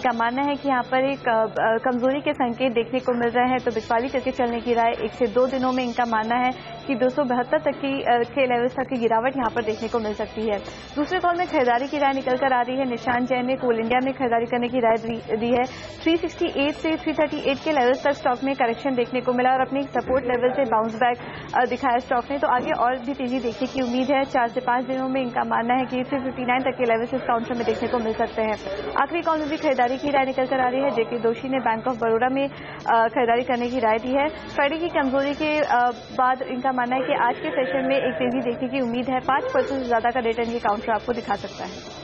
इनका मानना है कि यहाँ पर एक कमजोरी के संकेत देखने को मिल रहे हैं, तो बिकवाली करके चलने की राय 1 से 2 दिनों में इनका मानना है कि 272 तक के लेवल्स तक की गिरावट यहाँ पर देखने को मिल सकती है। दूसरे कॉल में खरीदारी की राय निकल कर आ रही है। निशान जैन ने कोल इंडिया में खरीदारी करने की राय दी है। 368 से 338 के लेवल्स तक स्टॉक में करेक्शन देखने को मिला और अपने सपोर्ट लेवल से बाउंस बैक दिखाया स्टॉक ने, तो आगे और भी तेजी देखने की उम्मीद है। 4 से 5 दिनों में इनका मानना है कि 359 तक के लेवल्स इस काउंटर में देखने को मिल सकते हैं। आखिरी कॉल में भी खरीदारी की राय निकल कर आ रही है। जेके दोषी ने बैंक ऑफ बड़ौदा में खरीदारी करने की राय दी है। फ्राइडे की कमजोरी के बाद इनका मानना है कि आज के सेशन में एक तेजी देखने की उम्मीद है। 5% से ज्यादा का रिटर्न ये काउंटर आपको दिखा सकता है।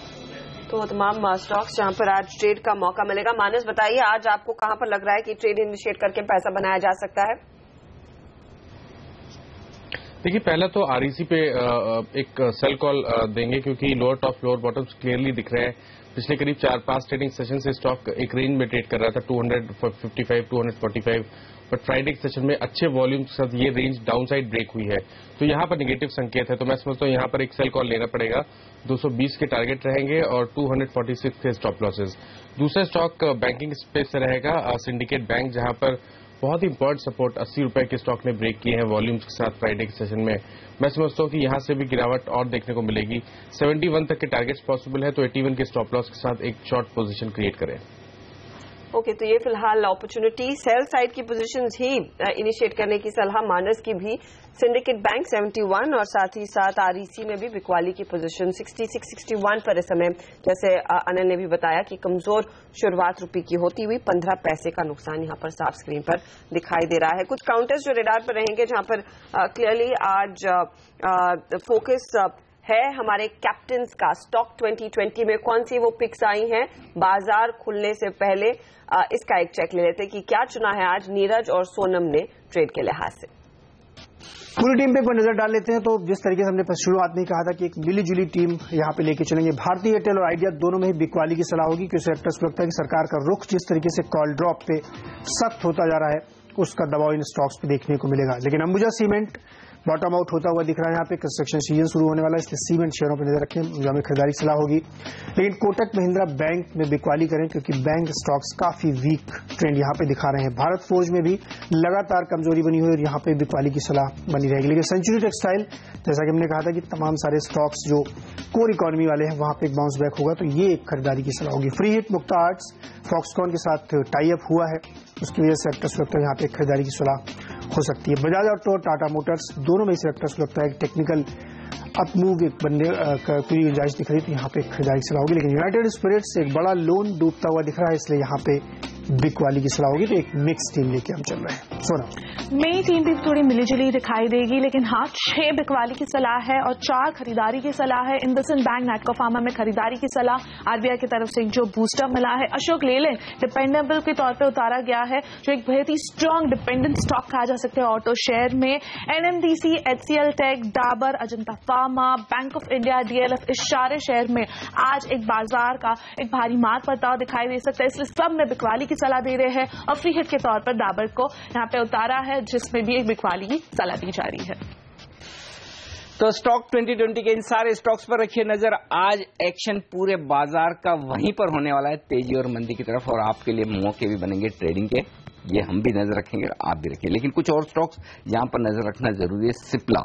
तो तमाम स्टॉक्स जहां पर आज ट्रेड का मौका मिलेगा। मानस बताइए, आज आपको कहां पर लग रहा है कि ट्रेड इनिशिएट करके पैसा बनाया जा सकता है? देखिए, पहला तो आरईसी पे एक सेल कॉल देंगे क्योंकि lower top lower bottoms clearly दिख रहे हैं। पिछले करीब 4-5 ट्रेडिंग सेशन से स्टॉक एक रेंज में ट्रेड कर रहा था 255 245, बट फ्राइडे के सेशन में अच्छे वॉल्यूम के साथ ये रेंज डाउनसाइड ब्रेक हुई है, तो यहाँ पर नेगेटिव संकेत है। तो मैं समझता हूँ यहाँ पर एक सेल कॉल लेना पड़ेगा। 220 के टारगेट रहेंगे और 246 के स्टॉप लॉसेस। दूसरा स्टॉक बैंकिंग स्पेस से रहेगा सिंडिकेट बैंक, जहां पर बहुत ही इंपॉर्टेंट सपोर्ट 80 रुपए के स्टॉक ने ब्रेक किए हैं वॉल्यूम्स के साथ फ्राइडे के सेशन में। मैं समझता हूँ कि यहां से भी गिरावट और देखने को मिलेगी। 71 तक के टारगेट्स पॉसिबल है, तो 81 के स्टॉप लॉस के साथ एक शॉर्ट पोजीशन क्रिएट करें। ओके, तो ये फिलहाल अपॉर्चुनिटी सेल साइड की पोजीशंस ही इनिशिएट करने की सलाह मानस की भी। सिंडिकेट बैंक 71 और साथ ही साथ आरईसी में भी बिकवाली की पोजीशन 66-61 पर इस समय, जैसे अनिल ने भी बताया कि कमजोर शुरुआत रुपये की होती हुई 15 पैसे का नुकसान यहां पर साफ स्क्रीन पर दिखाई दे रहा है। कुछ काउंटर्स जो रेडार पर रहेंगे जहां पर क्लियरली आज फोकस है हमारे कैप्टन्स का। स्टॉक 2020 में कौन सी वो पिक्स आई हैं बाजार खुलने से पहले, इसका एक चेक ले लेते हैं कि क्या चुना है आज नीरज और सोनम ने ट्रेड के लिहाज से। पूरी टीम पे एक बार नजर डाल लेते हैं। तो जिस तरीके से हमने शुरुआत में कहा था कि एक मिली जुली टीम यहां पे लेके चलेंगे। भारतीय एयरटेल और आइडिया दोनों में ही बिकवाली की सलाह होगी, क्योंकि सेक्टर्स को लगता है कि सरकार का रुख जिस तरीके से कॉल ड्रॉप पे सख्त होता जा रहा है, उसका दबाव इन स्टॉक्स पे देखने को मिलेगा। लेकिन अंबुजा सीमेंट बॉटम आउट होता हुआ दिख रहा है। यहाँ पे कंस्ट्रक्शन सीजन शुरू होने वाला है, इसलिए सीमेंट शेयरों पर नजर रखें, हमें खरीदारी की सलाह होगी। लेकिन कोटक महिंद्रा बैंक में बिकवाली करें, क्योंकि बैंक स्टॉक्स काफी वीक ट्रेंड यहाँ पे दिखा रहे हैं। भारत फोर्ज में भी लगातार कमजोरी बनी हुई है और यहाँ पे बिकवाली की सलाह बनी रहेगी। लेकिन सेंचुरी टेक्सटाइल, जैसा कि हमने कहा था कि तमाम सारे स्टॉक्स जो कोर इकोनॉमी वाले हैं वहां पे एक बाउंस बैक होगा, तो ये एक खरीदारी की सलाह होगी। फ्री हिट मुक्ता आर्ट्स फॉक्सकॉन के साथ टाई अप हुआ है, उसकी वजह से सेक्टर्स को लगता है यहाँ पे खरीदारी की सलाह हो सकती है। बजाज ऑटो और टाटा मोटर्स दोनों में सेक्टर्स को लगता है कि टेक्निकल अप मूव एक बनने की गुंजाइश दिख रही थी, यहाँ पे खरीदारी की सलाह होगी। लेकिन यूनाइटेड स्पिरिट्स एक बड़ा लोन डूबता हुआ दिख रहा है, इसलिए यहाँ पे बिकवाली की सलाह होगी। तो एक मिक्स टीम लेके हम चल रहे हैं। सोना मेरी टीम भी थोड़ी मिलीजुली दिखाई देगी, लेकिन हाँ 6 बिकवाली की सलाह है और 4 खरीदारी की सलाह है। इंडसइंड बैंक नैटको फार्मा में खरीदारी की सलाह। आरबीआई की तरफ से जो बूस्टअप मिला है। अशोक लेलैंड डिपेंडेबल के तौर पे उतारा गया है, जो एक बहुत ही स्ट्रांग डिपेंडेंट स्टॉक कहा जा सकता है ऑटो शेयर में। NMDC, HCL tech, Dabur, Ajanta pharma, bank of India, DLF, इस सारे शेयर में आज एक बाजार का एक भारी मार पड़ता दिखाई दे सकता है, इसलिए सब में बिकवाली की सलाह दे रहे हैं। और फ्री हिट के तौर पर डाबर को यहाँ पे उतारा है, जिसमें भी एक बिकवाली की सलाह दी जा रही है। तो स्टॉक 2020 के इन सारे स्टॉक्स पर रखिए नजर। आज एक्शन पूरे बाजार का वहीं पर होने वाला है, तेजी और मंदी की तरफ, और आपके लिए मौके भी बनेंगे ट्रेडिंग के, ये हम भी नजर रखेंगे, आप भी रखिए। लेकिन कुछ और स्टॉक्स जहां पर नजर रखना जरूरी है। सिप्ला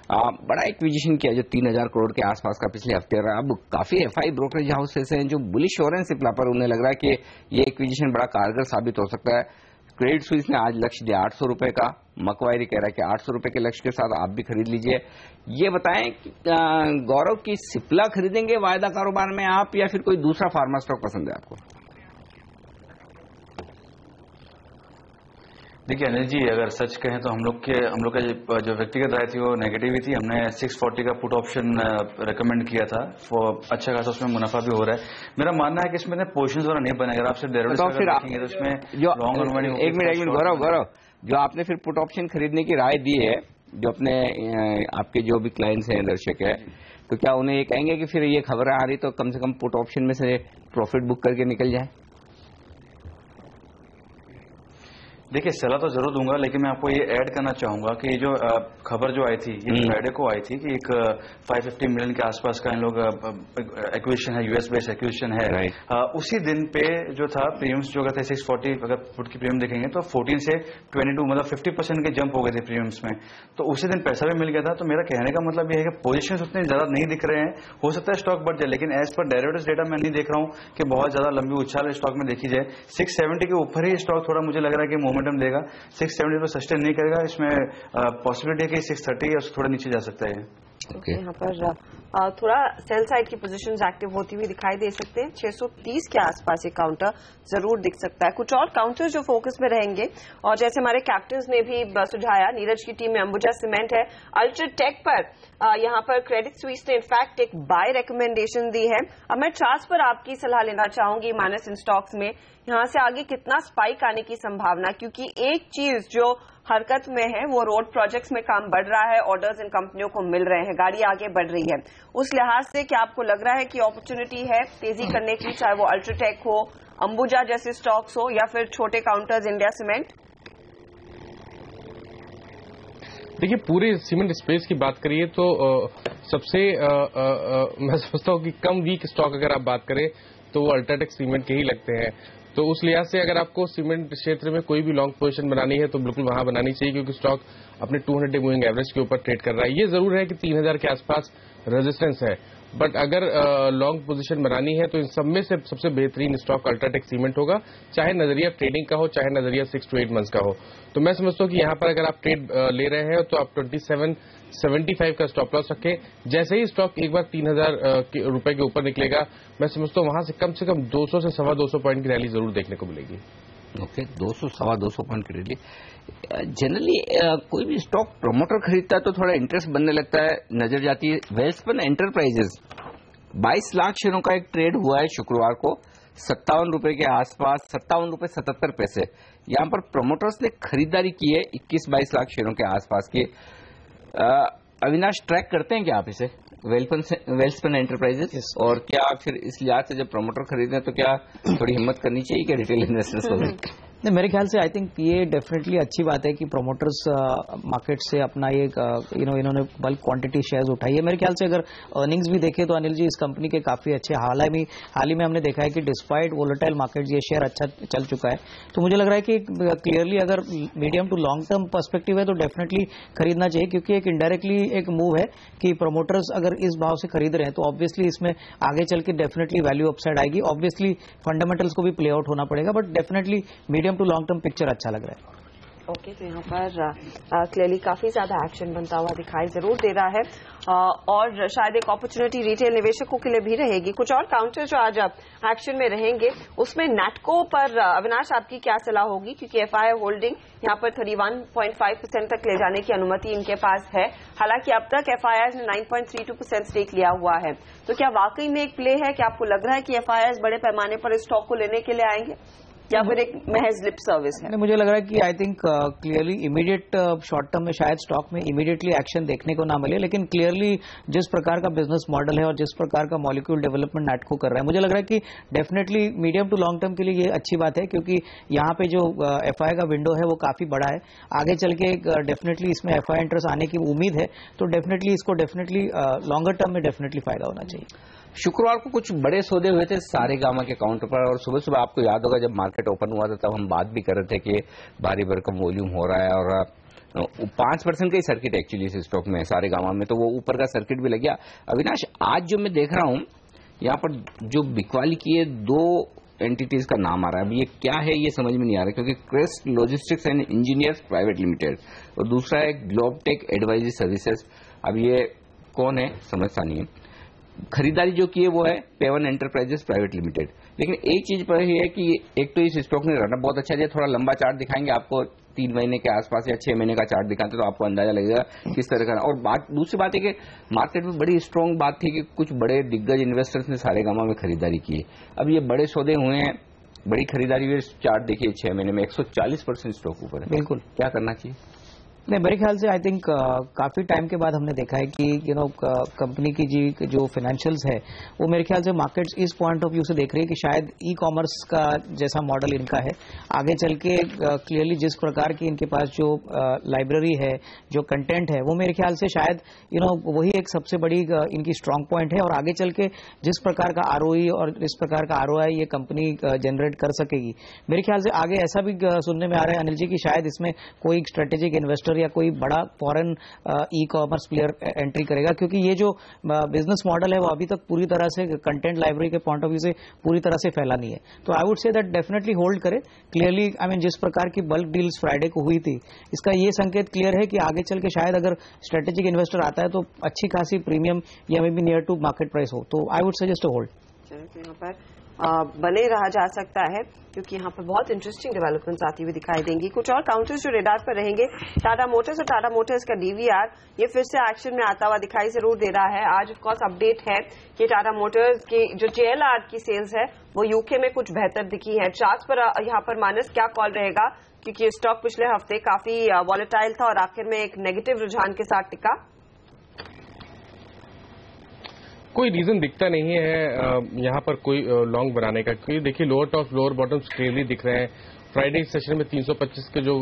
बड़ा एक्विजिशन किया जो 3000 करोड़ के आसपास का पिछले हफ्ते रहा। अब काफी एफआई ब्रोकरेज हाउसेस हैं जो बुलिश हो रहे हैं सिप्ला पर, उन्हें लग रहा है कि ये एक्विजिशन बड़ा कारगर साबित हो सकता है। क्रेडिट स्विस ने आज लक्ष्य दिया 800 रुपए का, मकवायरी कह रहा है कि 800 रुपए के लक्ष्य के साथ आप भी खरीद लीजिए। ये बताएं गौरव की सिप्ला खरीदेंगे वायदा कारोबार में आप, या फिर कोई दूसरा फार्मा स्टॉक पसंद है आपको? देखिए अनिल जी, अगर सच कहें तो हम लोग का जो व्यक्तिगत राय थी वो नेगेटिव ही थी। हमने 640 का पुट ऑप्शन रेकमेंड किया था, अच्छा खासा उसमें मुनाफा भी हो रहा है। मेरा मानना है कि इसमें पोजिशंस वाला नहीं बनेगा। अगर आपसे डेरिवेटिव्स देखेंगे तो इसमें एक मिनट गौरव, जो आपने फिर पुट ऑप्शन खरीदने की राय दी है, जो अपने आपके जो भी क्लाइंट्स हैं, दर्शक है, तो क्या उन्हें ये कहेंगे कि फिर ये खबर आ रही तो कम से कम पुट ऑप्शन में से प्रॉफिट बुक करके निकल जाए? देखिए सलाह तो जरूर दूंगा, लेकिन मैं आपको ये ऐड करना चाहूंगा कि जो खबर जो आई थी ये फ्राइडे को आई थी कि एक 550 मिलियन के आसपास का इन लोग एक्विजिशन है, यूएस बेस्ड एक्विजिशन है। उसी दिन पे जो था प्रीमियम्स जो अगर थे 640, अगर फुट की प्रीमियम देखेंगे तो 14 से 22 मतलब 50% के जंप हो गए थे प्रीमियम्स में। तो उसी दिन पैसा भी मिल गया था। तो मेरा कहने का मतलब ये है कि पोजीशंस उतने ज्यादा नहीं दिख रहे हैं। हो सकता है स्टॉक बढ़ जाए, लेकिन एज पर डेरिवेटिव्स डेटा मैं नहीं देख रहा हूं कि बहुत ज्यादा लंबी उछाल स्टॉक में देखी जाए। 670 के ऊपर ही स्टॉक थोड़ा मुझे लग रहा है कि मोमेंटम देगा। 670 पर सस्टेन नहीं करेगा, इसमें पॉसिबिलिटी है कि 630 या थोड़ा नीचे जा सकता है। यहाँ पर थोड़ा सेल साइड की पोजीशंस एक्टिव होती हुई दिखाई दे सकते हैं। 630 के आसपास ये काउंटर जरूर दिख सकता है। कुछ और काउंटर जो फोकस में रहेंगे, और जैसे हमारे कैप्टन्स ने भी सुझाया, नीरज की टीम में अंबुजा सीमेंट है, अल्ट्राटेक पर यहाँ पर क्रेडिट स्विस ने इनफैक्ट एक बाय रिकमेंडेशन दी है। अब मैं चार्ट्स पर आपकी सलाह लेना चाहूंगी माइनस इन स्टॉक्स में, यहाँ से आगे कितना स्पाइक आने की संभावना, क्योंकि एक चीज जो हरकत में है वो रोड प्रोजेक्ट्स में काम बढ़ रहा है, ऑर्डर्स इन कंपनियों को मिल रहे हैं, गाड़ी आगे बढ़ रही है। उस लिहाज से क्या आपको लग रहा है कि अपॉर्चुनिटी है तेजी करने की, चाहे वो अल्ट्राटेक हो, अंबुजा जैसे स्टॉक्स हो, या फिर छोटे काउंटर्स इंडिया सीमेंट? देखिए पूरे सीमेंट स्पेस की बात करिए तो सबसे मैं समझता हूँ कि कम वीक स्टॉक अगर आप बात करें तो वो अल्ट्राटेक सीमेंट के ही लगते हैं। तो उस लिहाज से अगर आपको सीमेंट क्षेत्र में कोई भी लॉन्ग पोजीशन बनानी है तो बिल्कुल वहां बनानी चाहिए, क्योंकि स्टॉक अपने 200 मूविंग एवरेज के ऊपर ट्रेड कर रहा है। ये जरूर है कि 3000 के आसपास रेजिस्टेंस है, बट अगर लॉन्ग पोजीशन बनानी है तो इन सब में से सबसे बेहतरीन स्टॉक अल्ट्राटेक सीमेंट होगा, चाहे नजरिया ट्रेडिंग का हो, चाहे नजरिया 6 to 8 मंथ्स का हो। तो मैं समझता हूँ कि यहाँ पर अगर आप ट्रेड ले रहे हैं तो आप 2775 का स्टॉप लॉस रखें। जैसे ही स्टॉक एक बार 3000 रुपए के ऊपर निकलेगा, मैं समझता हूँ वहां से कम 200 से 225 पॉइंट की रैली जरूर देखने को मिलेगी। ओके, 200-225 पॉइंट की रैली। जनरली कोई भी स्टॉक प्रमोटर खरीदता है तो थोड़ा इंटरेस्ट बनने लगता है, नजर जाती है। वेल्सपन एंटरप्राइजेस 22 लाख शेयरों का एक ट्रेड हुआ है शुक्रवार को, 57 रुपए के आसपास, 57 रुपए 77 पैसे। यहां पर प्रमोटर्स ने खरीदारी की है 21-22 लाख शेयरों के आसपास की। अविनाश, ट्रैक करते हैं क्या आप इसे, वेल्सपन एंटरप्राइजेस? और क्या फिर इस लिहाज से जब प्रमोटर खरीदें तो क्या थोड़ी हिम्मत करनी चाहिए क्या रिटेल इन्वेस्टर्स को? नहीं, मेरे ख्याल से आई थिंक ये डेफिनेटली अच्छी बात है कि प्रोमोटर्स मार्केट से अपना ये इन्होंने बल्क क्वांटिटी शेयर्स उठाई है। मेरे ख्याल से अगर अर्निंग्स भी देखें तो अनिल जी इस कंपनी के काफी अच्छे हाल ही में हमने देखा है कि डिस्पाइट वोलेटाइल मार्केट ये शेयर अच्छा चल चुका है। तो मुझे लग रहा है कि क्लियरली अगर medium to long term perspective है तो डेफिनेटली खरीदना चाहिए, क्योंकि एक इनडायरेक्टली एक मूव है कि प्रोमोटर्स अगर इस भाव से खरीद रहे हैं तो ऑब्वियसली इसमें आगे चल के डेफिनेटली वैल्यू अपसाइड आएगी। ऑब्वियसली फंडामेंटल्स को भी प्ले आउट होना पड़ेगा, but definitely medium to long term picture अच्छा लग रहा है। ओके, तो यहाँ पर क्लियरली काफी ज्यादा एक्शन बनता हुआ दिखाई जरूर दे रहा है, और शायद एक अपॉर्चुनिटी रिटेल निवेशकों के लिए भी रहेगी। कुछ और काउंटर जो आज एक्शन में रहेंगे उसमें नैटको पर अविनाश आपकी क्या सलाह होगी, क्योंकि एफआई होल्डिंग यहाँ पर 31.5% तक ले जाने की अनुमति इनके पास है। हालांकि अब तक एफआईआई ने 9.32% स्टेक लिया हुआ है। तो क्या वाकई में एक प्ले है कि आपको लग रहा है कि एफआईआई बड़े पैमाने पर इस स्टॉक को लेने के लिए आएंगे, या फिर एक महज लिप सर्विस है? मुझे लग रहा है कि I think clearly immediate short term में शायद स्टॉक में इमीडिएटली एक्शन देखने को ना मिले, लेकिन क्लियरली जिस प्रकार का बिजनेस मॉडल है और जिस प्रकार का मॉलिक्यूल डेवलपमेंट नैटको कर रहा है, मुझे लग रहा है कि definitely medium to long term के लिए ये अच्छी बात है, क्योंकि यहाँ पे जो एफआई का विंडो है वो काफी बड़ा है। आगे चल के डेफिनेटली इसमें एफआई इंटरेस्ट आने की उम्मीद है, तो डेफिनेटली इसको डेफिनेटली लॉन्गर टर्म में डेफिनेटली फायदा होना चाहिए। शुक्रवार को कुछ बड़े सौदे हुए थे सारेगामा के काउंटर पर, और सुबह सुबह आपको याद होगा जब मार्केट ओपन हुआ था तब हम बात भी कर रहे थे कि भारी भरकम वॉल्यूम हो रहा है, और 5% का ही सर्किट एक्चुअली इस स्टॉक में सारेगामा में, तो वो ऊपर का सर्किट भी लग गया। अविनाश, आज जो मैं देख रहा हूं यहाँ पर जो बिकवाली की है 2 एंटिटीज का नाम आ रहा है। अब ये क्या है ये समझ में नहीं आ रहा, क्योंकि crest logistics and engineers private limited और दूसरा है ग्लोबटेक एडवाइजरी सर्विसेज। अब ये कौन है समझता नहीं है। खरीदारी जो की है वो है पेवन एंटरप्राइजेस प्राइवेट लिमिटेड। लेकिन एक चीज पर है कि एक तो इस स्टॉक ने रनअप बहुत अच्छा दिया, थोड़ा लंबा चार्ट दिखाएंगे आपको, 3 महीने के आसपास या 6 महीने का चार्ट दिखाते तो आपको अंदाजा लगेगा किस तरह का। और दूसरी बात है कि मार्केट में बड़ी स्ट्रांग बात थी कि कुछ बड़े दिग्गज इन्वेस्टर्स ने सारेगामा में खरीदारी की है। अब ये बड़े सौदे हुए हैं, बड़ी खरीदारी हुई, चार्ट देखिए 6 महीने में 140% स्टॉक ऊपर है। बिल्कुल, क्या करना चाहिए? नहीं, मेरे ख्याल से आई थिंक काफी टाइम के बाद हमने देखा है कि कंपनी की जी जो फाइनेंशियल्स है वो मेरे ख्याल से मार्केट्स इस पॉइंट ऑफ व्यू से देख रही है कि शायद ई कॉमर्स का जैसा मॉडल इनका है, आगे चल के क्लियरली जिस प्रकार की इनके पास जो लाइब्रेरी है, जो कंटेंट है, वो मेरे ख्याल से शायद वही एक सबसे बड़ी इनकी स्ट्रांग पॉइंट है। और आगे चल के जिस प्रकार का आरओई और इस प्रकार का आरओआई ये कंपनी जनरेट कर सकेगी, मेरे ख्याल से आगे ऐसा भी सुनने में आ रहा है अनिल जी कि शायद इसमें कोई स्ट्रेटेजिक इन्वेस्टर या कोई बड़ा foreign e commerce player entry करेगा, क्योंकि ये जो बिजनेस मॉडल है वो अभी तक पूरी तरह से कंटेंट लाइब्रेरी के पॉइंट ऑफ व्यू से पूरी तरह से फैला नहीं है। तो I would say that definitely hold करे क्लियरली। आई मीन जिस प्रकार की बल्क डील्स फ्राइडे को हुई थी, इसका ये संकेत क्लियर है कि आगे चल के शायद अगर स्ट्रेटेजिक इन्वेस्टर आता है तो अच्छी खासी प्रीमियम या maybe near to market price हो, तो आई वुड सजेस्ट होल्ड। यहाँ पर बने रहा जा सकता है क्योंकि यहाँ पर बहुत इंटरेस्टिंग डेवलपमेंट्स आती हुई दिखाई देंगी। कुछ और काउंटर्स जो रेडार पर रहेंगे, टाटा मोटर्स और टाटा मोटर्स का डीवीआर ये फिर से एक्शन में आता हुआ दिखाई जरूर दे रहा है। आज ऑफ कोर्स अपडेट है कि टाटा मोटर्स की जो जेएलआर की सेल्स है वो यूके में कुछ बेहतर दिखी है। चार्ट्स पर यहाँ पर मानस क्या कॉल रहेगा, क्योंकि स्टॉक पिछले हफ्ते काफी वॉलेटाइल था और आखिर में एक नेगेटिव रुझान के साथ टिका। कोई रीजन दिखता नहीं है यहाँ पर कोई लॉन्ग बनाने का, क्योंकि देखिए lower top lower bottoms clearly दिख रहे हैं। फ्राइडे सेशन में 325 के जो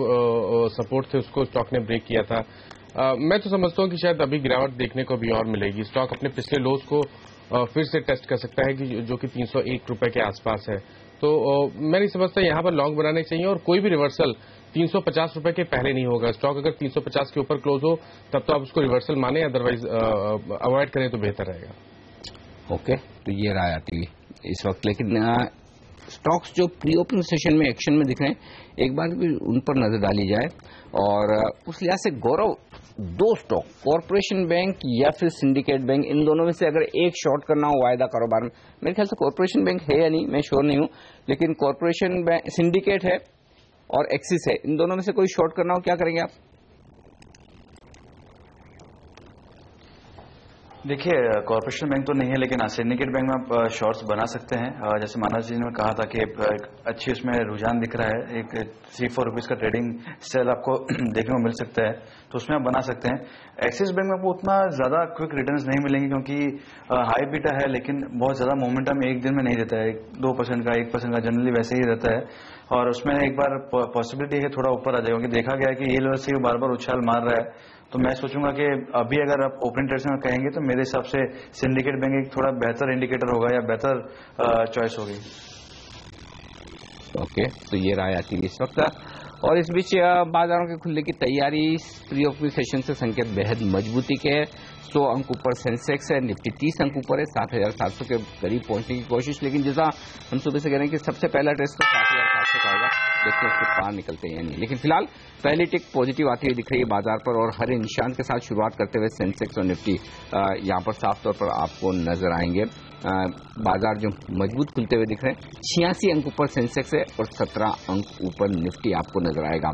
सपोर्ट थे उसको स्टॉक ने ब्रेक किया था। मैं तो समझता हूँ कि शायद अभी गिरावट देखने को भी और मिलेगी। स्टॉक अपने पिछले लोज को फिर से टेस्ट कर सकता है कि जो कि 301 रुपए के आसपास है। तो मैं नहीं समझता यहाँ पर लॉन्ग बनाने चाहिए और कोई भी रिवर्सल 350 रुपए के पहले नहीं होगा। स्टॉक अगर 350 के ऊपर क्लोज हो तब तो आप उसको रिवर्सल माने, अदरवाइज अवॉइड करें तो बेहतर रहेगा। ओके, तो ये राय आती है इस वक्त। लेकिन स्टॉक्स जो प्री ओपनिंग सेशन में एक्शन में दिख रहे हैं, एक बार भी उन पर नजर डाली जाए। और उस लिहाज से गौरव, दो स्टॉक कॉर्पोरेशन बैंक या फिर सिंडिकेट बैंक, इन दोनों में से अगर एक शॉर्ट करना हो वायदा कारोबार में, मेरे ख्याल से कॉर्पोरेशन बैंक है या नहीं मैं श्योर नहीं हूं, लेकिन कॉर्पोरेशन बैंक, सिंडिकेट है और एक्सिस है, इन दोनों में से कोई शॉर्ट करना हो क्या करेंगे आप? देखिए कॉर्पोरेशन बैंक तो नहीं है, लेकिन सिंडिकेट बैंक में आप शॉर्ट्स बना सकते हैं। जैसे मानस जी ने कहा था कि एक अच्छी उसमें रुझान दिख रहा है, एक 3-4 रुपीज का ट्रेडिंग सेल आपको देखने को मिल सकता है, तो उसमें आप बना सकते हैं। एक्सिस बैंक में आपको उतना ज्यादा क्विक रिटर्न्स नहीं मिलेंगे क्योंकि हाई बीटा है, लेकिन बहुत ज्यादा मोमेंटम एक दिन में नहीं देता है। 2% का 1% का जनरली वैसे ही रहता है, और उसमें एक बार पॉसिबिलिटी है थोड़ा ऊपर आ जाएगा, क्योंकि देखा गया है कि ये लेवल से बार बार उछाल मार रहा है। तो मैं सोचूंगा कि अभी अगर आप ओपनिंग ट्रेड्स में कहेंगे तो मेरे हिसाब से सिंडिकेट बैंक एक थोड़ा बेहतर इंडिकेटर होगा या बेहतर चॉइस होगी। ओके, तो ये राय आती है इस वक्त। और इस बीच बाजारों के खुलने की तैयारी, प्री ओपनिंग सेशन से संकेत बेहद मजबूती के है। 100 अंक ऊपर सेंसेक्स है, निफ्टी 30 अंक ऊपर है, 7,700 के करीब पहुंचने की कोशिश। लेकिन जैसा हम सुबह से कह रहे हैं कि सबसे पहला टेस्ट तो 7,700 का होगा, देखते हैं उसके पार निकलते हैं या नहीं। लेकिन फिलहाल पहली टिक पॉजिटिव आती हुई दिख रही है बाजार पर, और हरे निशान के साथ शुरुआत करते हुए सेंसेक्स और निफ्टी यहाँ पर साफ तौर पर आपको नजर आएंगे। बाजार जो मजबूत खुलते हुए दिख रहे हैं, 86 अंक ऊपर सेंसेक्स है और 17 अंक ऊपर निफ्टी आपको नजर आएगा।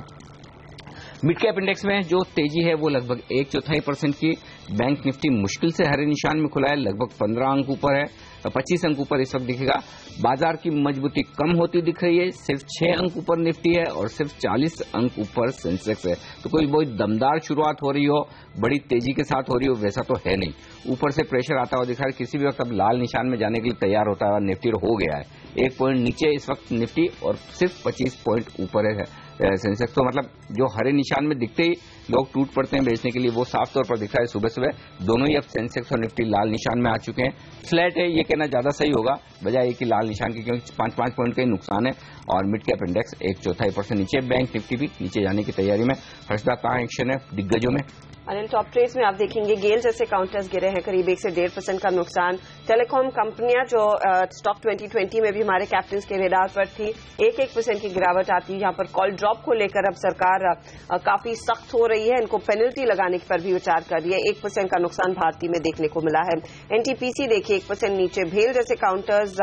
मिड कैप इंडेक्स में जो तेजी है वो लगभग 1/4% की। बैंक निफ्टी मुश्किल से हरे निशान में खुला है, लगभग 15 अंक ऊपर है, 25 अंक ऊपर इस वक्त दिखेगा। बाजार की मजबूती कम होती दिख रही है, सिर्फ 6 अंक ऊपर निफ्टी है और सिर्फ 40 अंक ऊपर सेंसेक्स है। तो कोई बहुत दमदार शुरुआत हो रही हो, बड़ी तेजी के साथ हो रही हो, वैसा तो है नहीं। ऊपर से प्रेशर आता हुआ दिख रहा है, किसी भी वक्त अब लाल निशान में जाने के लिए तैयार होता है। निफ्टी हो गया है 1 पॉइंट नीचे इस वक्त निफ्टी, और सिर्फ 25 पॉइंट ऊपर है सेंसेक्स। तो मतलब जो हरे निशान में दिखते ही लोग टूट पड़ते हैं बेचने के लिए, वो साफ तौर पर दिख रहा है सुबह सुबह। दोनों ही अब सेंसेक्स और निफ्टी लाल निशान में आ चुके हैं। फ्लैट है ये कहना ज्यादा सही होगा बजाय कि लाल निशान की, क्योंकि 5-5 पॉइंट का ही नुकसान है। और मिड कैप इंडेक्स 1/4% नीचे, बैंक निफ्टी भी नीचे जाने की तैयारी में। हर्षदा, कहाँ एक्शन है दिग्गजों में? अनिल, टॉप ट्रेड्स में आप देखेंगे गेल जैसे काउंटर्स गिरे हैं, करीब 1 से 1.5% का नुकसान। टेलीकॉम कंपनियां जो स्टॉक 2020 में भी हमारे कैप्टन्स के रेडार पर थी, 1% की गिरावट आती है। यहाँ पर कॉल ड्रॉप को लेकर अब सरकार काफी सख्त हो रही है, इनको पेनल्टी लगाने पर भी विचार कर रही है। 1% का नुकसान भारती में देखने को मिला है। एनटीपीसी देखिए 1% नीचे। भेल जैसे काउंटर्स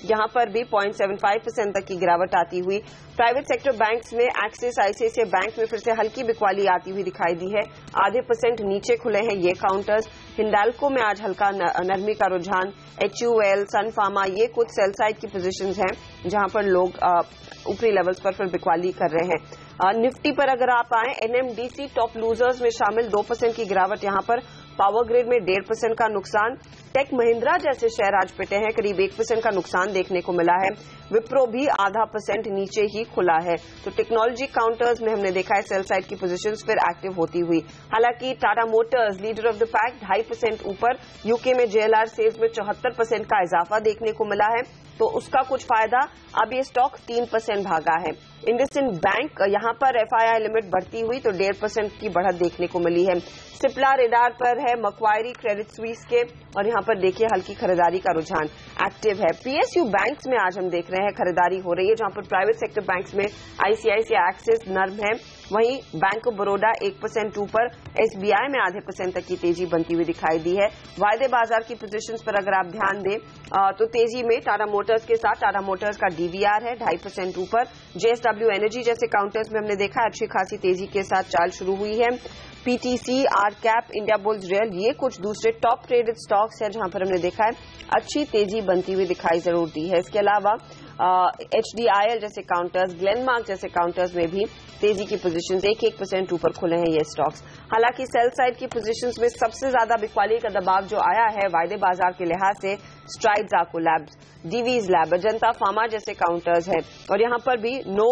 यहाँ पर भी 0.75% तक की गिरावट आती हुई। प्राइवेट सेक्टर बैंक्स में एक्सिस, आईसीआईसीआई बैंक में फिर से हल्की बिकवाली आती हुई दिखाई दी है, 0.5% नीचे खुले हैं ये काउंटर्स। हिंडाल्को में आज हल्का नरमी का रुझान। HUL, सन फार्मा, ये कुछ सेल साइड की पोजीशंस हैं जहां पर लोग ऊपरी लेवल्स पर फिर बिकवाली कर रहे हैं। निफ्टी पर अगर आप आए, एनएमडीसी टॉप लूजर्स में शामिल, 2% की गिरावट यहां पर। पावर ग्रिड में 1.5% का नुकसान। टेक महिंद्रा जैसे शेयर आज पिटे हैं, करीब 1% का नुकसान देखने को मिला है। विप्रो भी 0.5% नीचे ही खुला है। तो टेक्नोलॉजी काउंटर्स में हमने देखा है सेल साइड की पोजीशंस फिर एक्टिव होती हुई। हालांकि Tata Motors leader of the pack 2.5% ऊपर। यूके में जेएलआर सेल्स में 74% का इजाफा देखने को मिला है, तो उसका कुछ फायदा। अब ये स्टॉक 3% भागा है। इंडसइंड बैंक यहां पर एफआईआई लिमिट बढ़ती हुई तो 1.5% की बढ़त देखने को मिली है। सिप्ला रेडार पर है मक्वायरी क्रेडिट स्विस के, और यहां पर देखिए हल्की खरीदारी का रुझान एक्टिव है। पीएसयू बैंक्स में आज हम देख रहे हैं खरीदारी हो रही है, जहां पर प्राइवेट सेक्टर बैंक्स में आईसीआईसीआई एक्सिस नर्म है, वहीं बैंक ऑफ बड़ौदा 1% ऊपर। एसबीआई में 0.5% तक की तेजी बनती हुई दिखाई दी है। वायदे बाजार की पोजीशंस पर अगर आप ध्यान दें तो तेजी में टाटा मोटर्स के साथ टाटा मोटर्स का डीवीआर है 2.5% ऊपर। जेएसडब्ल्यू एनर्जी जैसे काउंटर्स में हमने देखा अच्छी खासी तेजी के साथ चाल शुरू हुई है। PTC, R cap, Indiabulls real, ये कुछ दूसरे टॉप ट्रेडेड स्टॉक्स हैं जहां पर हमने देखा है अच्छी तेजी बनती हुई दिखाई जरूर दी है। इसके अलावा एचडीआईएल जैसे काउंटर्स, ग्लेनमार्क जैसे काउंटर्स में भी तेजी की पोजीशंस 1% ऊपर खुले हैं ये स्टॉक्स। हालांकि सेल साइड की पोजीशंस में सबसे ज्यादा बिकवाली का दबाव जो आया है वायदे बाजार के लिहाज से स्ट्राइड्स, आको labs, Divi's lab, Ajanta pharma जैसे काउंटर्स है, और यहां पर भी नो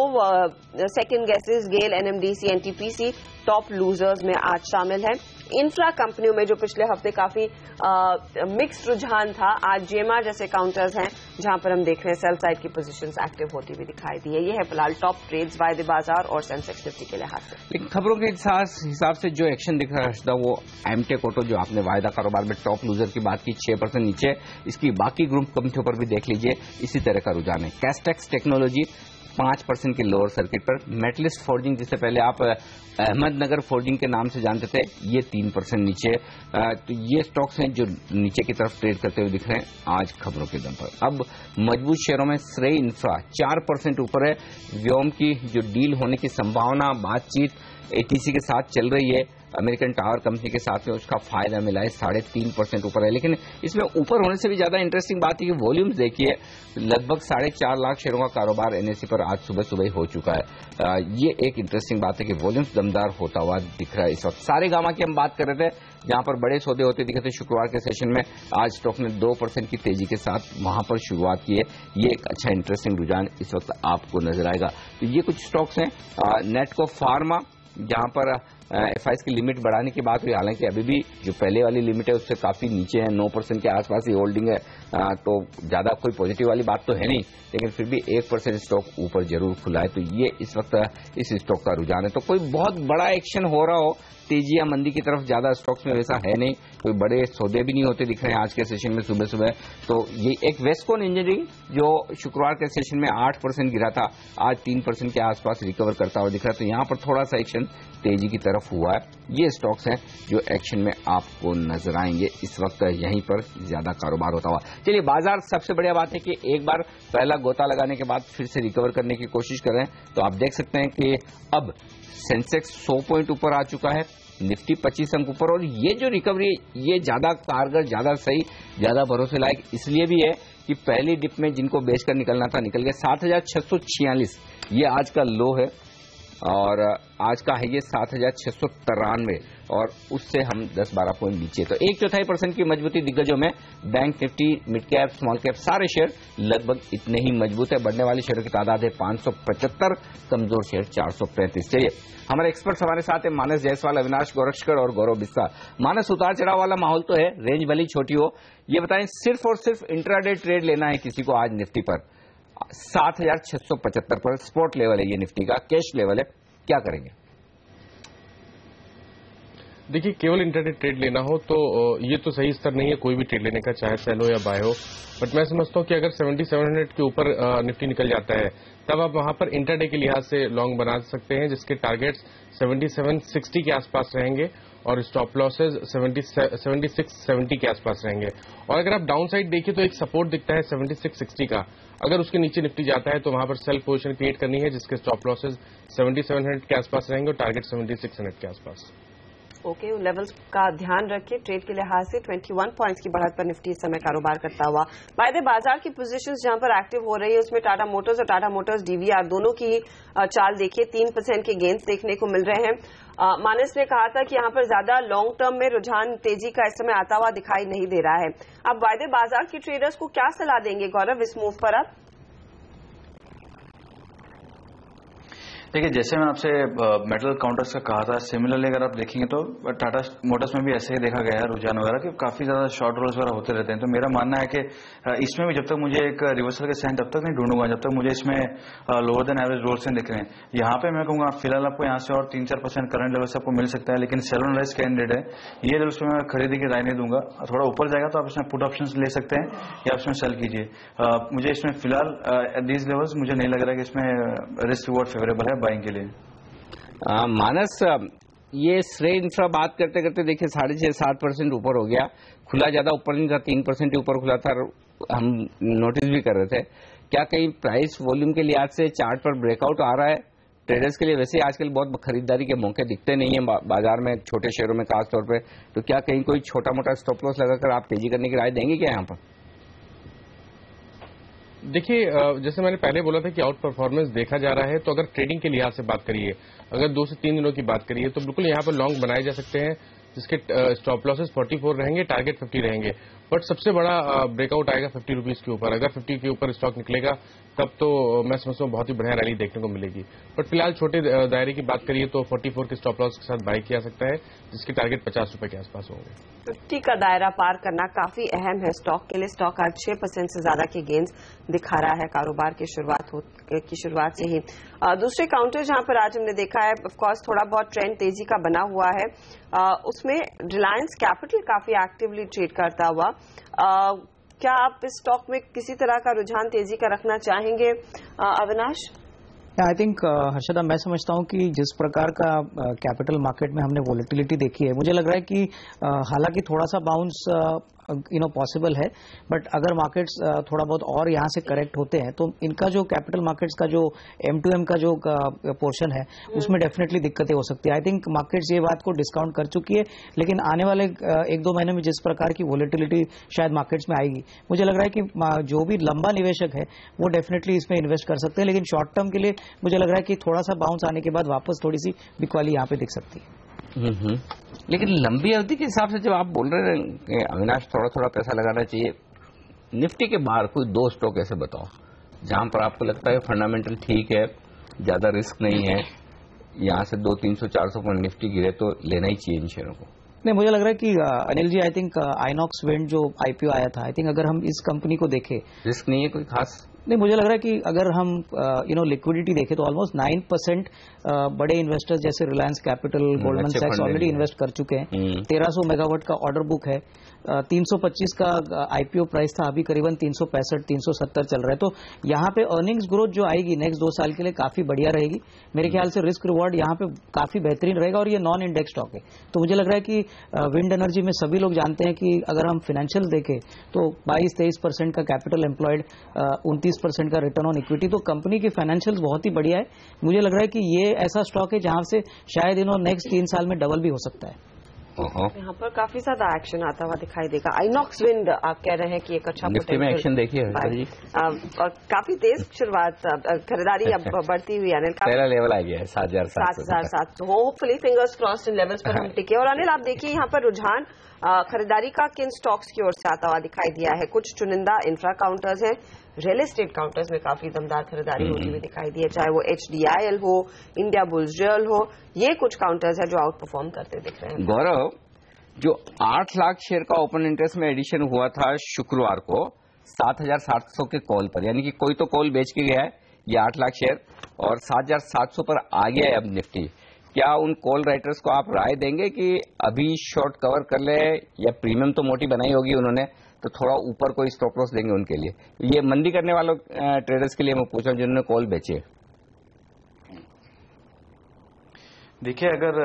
सेकंड गेसेस, गेल, एनएमडीसी, एनटीपीसी टॉप लूजर्स में आज शामिल है। इंफ्रा कंपनियों में जो पिछले हफ्ते काफी मिक्स्ड रुझान था, आज जेमा जैसे काउंटर्स हैं जहां पर हम देख रहे हैं सेल साइड की पोजीशंस एक्टिव होती हुई दिखाई दी है। ये है फिलहाल टॉप ट्रेड्स वायदे बाजार और सेंसेक्स निफ्टी के लिहाज से। लेकिन खबरों के हिसाब से जो एक्शन दिख रहा है वो एमटेक ऑटो, जो आपने वायदा कारोबार में टॉप लूजर की बात की, 6% नीचे। इसकी बाकी ग्रुप कंपनियों पर भी देख लीजिए इसी तरह का रुझान है। कैस्टेक्स टेक्नोलॉजी 5% के लोअर सर्किट पर। मेटलिस्ट फोर्जिंग, जिससे पहले आप अहमदनगर फोर्जिंग के नाम से जानते थे, ये 3% नीचे। तो ये स्टॉक्स हैं जो नीचे की तरफ ट्रेड करते हुए दिख रहे हैं आज खबरों के दम पर। अब मजबूत शेयरों में श्रेय इंफ्रा 4% ऊपर है। व्योम की जो डील होने की संभावना, बातचीत एटीसी के साथ चल रही है, अमेरिकन टावर कंपनी के साथ में, उसका फायदा मिला है, 3.5% ऊपर है। लेकिन इसमें ऊपर होने से भी ज्यादा इंटरेस्टिंग बात है कि वॉल्यूम्स देखिए, लगभग 4.5 लाख शेयरों का कारोबार एनएसई पर आज सुबह सुबह हो चुका है। ये एक इंटरेस्टिंग बात है कि वॉल्यूम्स दमदार होता हुआ दिख रहा है इस वक्त। सारे गामा की हम बात कर रहे थे, जहां पर बड़े सौदे होते दिखे थे शुक्रवार के सेशन में, आज स्टॉक ने 2% की तेजी के साथ वहां पर शुरुआत की है। ये एक अच्छा इंटरेस्टिंग रुझान इस वक्त आपको नजर आएगा। तो ये कुछ स्टॉक्स हैं। नेटको फार्मा, जहां पर एफआईएस की लिमिट बढ़ाने की बात हुई, हालांकि अभी भी जो पहले वाली लिमिट है उससे काफी नीचे है, 9% के आसपास ही होल्डिंग है, तो ज्यादा कोई पॉजिटिव वाली बात तो है नहीं, लेकिन फिर भी 1% स्टॉक ऊपर जरूर खुला है। तो ये इस वक्त इस स्टॉक का रुझान है। तो कोई बहुत बड़ा एक्शन हो रहा हो तेजी या मंदी की तरफ ज्यादा स्टॉक्स में वैसा है नहीं, कोई बड़े सौदे भी नहीं होते दिख रहे हैं आज के सेशन में सुबह सुबह। तो ये एक वेस्टकोन इंजीनियरिंग जो शुक्रवार के सेशन में 8% गिरा था, आज 3% के आसपास रिकवर करता हुआ दिख रहा है। तो यहां पर थोड़ा सा एक्शन तेजी की तरफ हुआ है। ये स्टॉक्स हैं जो एक्शन में आपको नजर आएंगे इस वक्त, यहीं पर ज्यादा कारोबार होता हुआ। चलिए, बाजार सबसे बढ़िया बात है कि एक बार पहला गोता लगाने के बाद फिर से रिकवर करने की कोशिश कर रहे हैं। तो आप देख सकते हैं कि अब सेंसेक्स 100 पॉइंट ऊपर आ चुका है, निफ्टी 25 अंक ऊपर, और ये जो रिकवरी ये ज्यादा कारगर, ज्यादा सही, ज्यादा भरोसे लायक इसलिए भी है कि पहली डिप में जिनको बेचकर निकलना था निकल गया। 7,646 ये आज का लो है, और आज का है ये 7,693, और उससे हम 10-12 पॉइंट नीचे। तो 1/4% की मजबूती दिग्गजों में। Bank Nifty, mid cap, small cap सारे शेयर लगभग इतने ही मजबूत है। बढ़ने वाले शेयरों की तादाद है 575, कमजोर शेयर 435। चलिए, हमारे एक्सपर्ट्स हमारे साथ है मानस जायसवाल, अविनाश गोरक्षकर और गौरव बिस्सा। मानस, उतार चढ़ाव वाला माहौल तो है, रेंज भली छोटी हो, ये बताएं सिर्फ और सिर्फ इंट्राडे ट्रेड लेना है किसी को आज निफ्टी पर 7,675 पर स्पॉट लेवल है ये निफ्टी का, कैश लेवल है, क्या करेंगे? देखिए, केवल इंटरडे ट्रेड लेना हो तो ये तो सही स्तर नहीं है कोई भी ट्रेड लेने का, चाहे सेल हो या बाय हो। बट मैं समझता हूं कि अगर 7700 के ऊपर निफ्टी निकल जाता है तब आप वहां पर इंटरडे के लिहाज से लॉन्ग बना सकते हैं, जिसके टारगेट्स 7760 के आसपास रहेंगे और स्टॉप लॉसेज 7670 के आसपास रहेंगे। और अगर आप डाउन साइड देखिए तो एक सपोर्ट दिखता है 7660 का, अगर उसके नीचे निफ्टी जाता है तो वहां पर सेल पोजीशन क्रिएट करनी है, जिसके स्टॉप लॉसेज 7700 के आसपास रहेंगे और टारगेट 7600 के आसपास। ओके, उन लेवल्स का ध्यान रखिए। ट्रेड के लिहाज से 21 पॉइंट्स की बढ़त पर निफ्टी इस समय कारोबार करता हुआ। वायदे बाजार की पोजीशंस जहां पर एक्टिव हो रही है उसमें टाटा मोटर्स और टाटा मोटर्स डीवीआर दोनों की चाल देखिए, 3% के गेंस देखने को मिल रहे हैं। मानस ने कहा था कि यहां पर ज्यादा लॉन्ग टर्म में रुझान तेजी का इस समय आता हुआ दिखाई नहीं दे रहा है। अब वायदे बाजार की ट्रेडर्स को क्या सलाह देंगे गौरव इस मूव पर? अब देखिए, जैसे मैं आपसे मेटल काउंटर्स का कहा था, सिमिलरली अगर आप देखेंगे तो टाटा मोटर्स में भी ऐसे ही देखा गया है रुझान वगैरह कि काफी ज्यादा शॉर्ट रोल्स वगैरह होते रहते हैं। तो मेरा मानना है कि इसमें भी जब तक मुझे एक रिवर्सल के साइन तब तक नहीं ढूंढूंगा जब तक मुझे इसमें लोअर देन एवरेज रोल्स नहीं दिख रहे हैं। यहाँ पे मैं कहूँगा फिलहाल आपको यहाँ से और 3-4% करंट लेवल से आपको मिल सकता है, लेकिन सेल ऑन राइज कैंडिडेट है, ये लेवल्स पे मैं खरीदी की राय नहीं दूंगा। थोड़ा ऊपर जाएगा तो आप इसमें पुट ऑप्शन ले सकते हैं या इसमें सेल कीजिए। मुझे इसमें फिलहाल दीज लेवल्स मुझे नहीं लग रहा है कि इसमें रिस्क रिवॉर्ड फेवरेबल है बाइंग के लिए। मानस, ये श्रेय इंफ्रा बात करते करते देखिए 6.5-7% ऊपर हो गया, खुला ज्यादा ऊपर नहीं था, 3% ही ऊपर खुला था, हम नोटिस भी कर रहे थे। क्या कहीं प्राइस वॉल्यूम के लिहाज से चार्ट पर ब्रेकआउट आ रहा है ट्रेडर्स के लिए? वैसे आजकल बहुत खरीदारी के मौके दिखते नहीं है बाजार में, छोटे शेयरों में खास तौर पे, तो क्या कहीं कोई छोटा मोटा स्टॉप लॉस लगाकर आप तेजी करने की राय देंगे क्या यहाँ पर? देखिए, जैसे मैंने पहले बोला था कि आउट परफॉर्मेंस देखा जा रहा है, तो अगर ट्रेडिंग के लिहाज से बात करिए, अगर 2 से 3 दिनों की बात करिए तो बिल्कुल यहाँ पर लॉन्ग बनाए जा सकते हैं, जिसके स्टॉप लॉसेस 44 रहेंगे, टारगेट 50 रहेंगे। बट सबसे बड़ा ब्रेकआउट आएगा 50 रुपीज के ऊपर। अगर 50 के ऊपर स्टॉक निकलेगा तब तो मैं समझता हूँ बहुत ही बढ़िया रैली देखने को मिलेगी। बट फिलहाल छोटे दायरे की बात करिए तो 44 के स्टॉप लॉस के साथ बाय किया सकता है, जिसके टारगेट 50 रुपए के आसपास होंगे। 50 का दायरा पार करना काफी अहम है स्टॉक के लिए। स्टॉक आज 6% से ज्यादा के गेंस दिखा रहा है कारोबार की शुरुआत से ही। दूसरे काउंटर जहां पर आज हमने देखा है, ऑफकोर्स थोड़ा बहुत ट्रेंड तेजी का बना हुआ है, उसमें रिलायंस कैपिटल काफी एक्टिवली ट्रेड करता हुआ। क्या आप इस स्टॉक में किसी तरह का रुझान तेजी का रखना चाहेंगे अविनाश? आई थिंक हर्षदा, मैं समझता हूं कि जिस प्रकार का कैपिटल मार्केट में हमने वॉलेटिलिटी देखी है, मुझे लग रहा है कि हालांकि थोड़ा सा बाउंस पॉसिबल है, बट अगर मार्केट्स थोड़ा बहुत और यहां से करेक्ट होते हैं तो इनका जो कैपिटल मार्केट्स का जो M2M का जो पोर्शन है उसमें डेफिनेटली दिक्कतें हो सकती है। आई थिंक मार्केट्स ये बात को डिस्काउंट कर चुकी है, लेकिन आने वाले 1-2 महीने में जिस प्रकार की वॉलेटिलिटी शायद मार्केट्स में आएगी, मुझे लग रहा है कि जो भी लंबा निवेशक है वो डेफिनेटली इसमें इन्वेस्ट कर सकते हैं, लेकिन शॉर्ट टर्म के लिए मुझे लग रहा है कि थोड़ा सा बाउंस आने के बाद वापस थोड़ी सी बिकवाली यहाँ पे दिख सकती है। लेकिन लंबी अवधि के हिसाब से जब आप बोल रहे हैं कि अविनाश थोड़ा थोड़ा पैसा लगाना चाहिए, निफ्टी के बाहर कोई 2 स्टॉक ऐसे बताओ जहां पर आपको लगता है फंडामेंटल ठीक है, ज्यादा रिस्क नहीं है, यहां से 200-300-400 पॉइंट निफ्टी गिरे तो लेना ही चाहिए इन शेयरों को? नहीं, मुझे लग रहा है कि Anil ji, I think INOX wind जो IPO आया था, आई थिंक अगर हम इस कंपनी को देखें, रिस्क नहीं है कोई खास? नहीं, मुझे लग रहा है कि अगर हम लिक्विडिटी देखें तो ऑलमोस्ट 9% बड़े इन्वेस्टर्स जैसे रिलायंस कैपिटल, गोल्डमैन सैक्स ऑलरेडी इन्वेस्ट कर चुके हैं। 1300 मेगावाट का ऑर्डर बुक है, 325 का IPO प्राइस था, अभी करीबन 365-370 चल रहा है। तो यहाँ पे अर्निंग्स ग्रोथ जो आएगी नेक्स्ट 2 साल के लिए काफी बढ़िया रहेगी। मेरे ख्याल से रिस्क रिवॉर्ड यहाँ पे काफी बेहतरीन रहेगा, और ये नॉन इंडेक्स स्टॉक है। तो मुझे लग रहा है कि विंड एनर्जी में सभी लोग जानते हैं कि अगर हम फाइनेंशियल देखें तो 22-23% का कैपिटल एम्प्लॉयड, 29% का रिटर्न ऑन इक्विटी, तो कंपनी की फाइनेंशियल्स बहुत ही बढ़िया है। मुझे लग रहा है कि ये ऐसा स्टॉक है जहां से शायद नेक्स्ट 3 साल में डबल भी हो सकता है। यहाँ पर काफी ज्यादा एक्शन आता हुआ दिखाई देगा। आइनॉक्स विंड आप कह रहे हैं कि एक अच्छा निफ्टी में एक्शन देखिए और काफी तेज शुरुआत, खरीदारी अब बढ़ती हुई। अनिल, पहला लेवल आ गया है 7,700। होपफुली फिंगर्स क्रॉस्ड इन लेवल्स पर हम टिके। और अनिल, आप देखिए यहाँ पर रुझान खरीदारी का किन स्टॉक्स की ओर से आता हुआ दिखाई दिया है। कुछ चुनिंदा इंफ्रा काउंटर्स हैं, रियल एस्टेट काउंटर्स में काफी दमदार खरीदारी होती हुई दिखाई दी है, चाहे वो HDIL हो, इंडिया बुल्स रियल हो, ये कुछ काउंटर्स है जो आउट परफॉर्म करते दिख रहे हैं। गौरव, जो 8 लाख शेयर का ओपन इंटरेस्ट में एडिशन हुआ था शुक्रवार को 7,700 के कॉल पर, यानी कि कोई तो कॉल बेच के गया है ये 8 लाख शेयर, और 7,700 पर आ गया है अब निफ्टी। क्या उन कॉल राइटर्स को आप राय देंगे कि अभी शॉर्ट कवर कर ले, या प्रीमियम तो मोटी बनाई होगी उन्होंने, तो थोड़ा ऊपर कोई स्टॉप लॉस देंगे उनके लिए? ये मंदी करने वालों ट्रेडर्स के लिए मैं पूछ रहा हूं जिन्होंने कॉल बेचे। देखिए, अगर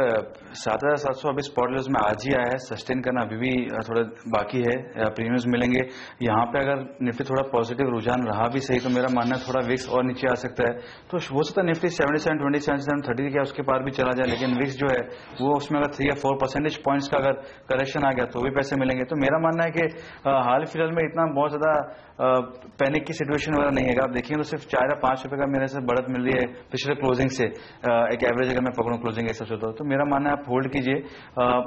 7,700 अभी स्पॉट लॉस में आज ही आया है, सस्टेन करना अभी भी थोड़ा बाकी है, प्रीमियम्स मिलेंगे यहाँ पे। अगर निफ्टी थोड़ा पॉजिटिव रुझान रहा भी सही तो मेरा मानना है थोड़ा विक्स और नीचे आ सकता है, तो हो सकता है निफ्टी 7720 7730 क्या उसके पार भी चला जाए। लेकिन विक्स जो है वो उसमें अगर 3 या 4 परसेंटेज पॉइंट्स का अगर करेक्शन आ गया तो भी पैसे मिलेंगे। तो मेरा मानना है कि हाल फिलहाल में इतना बहुत ज्यादा पैनिक की सिचुएशन वगैरह नहीं है। आप देखेंगे तो सिर्फ 4 या 5 रुपए का मेरे से बढ़त मिल रही है पिछले क्लोजिंग से, एक एवरेज अगर मैं पकड़ूं क्लोजिंग एक सबसे तो मेरा मानना है आप होल्ड कीजिए।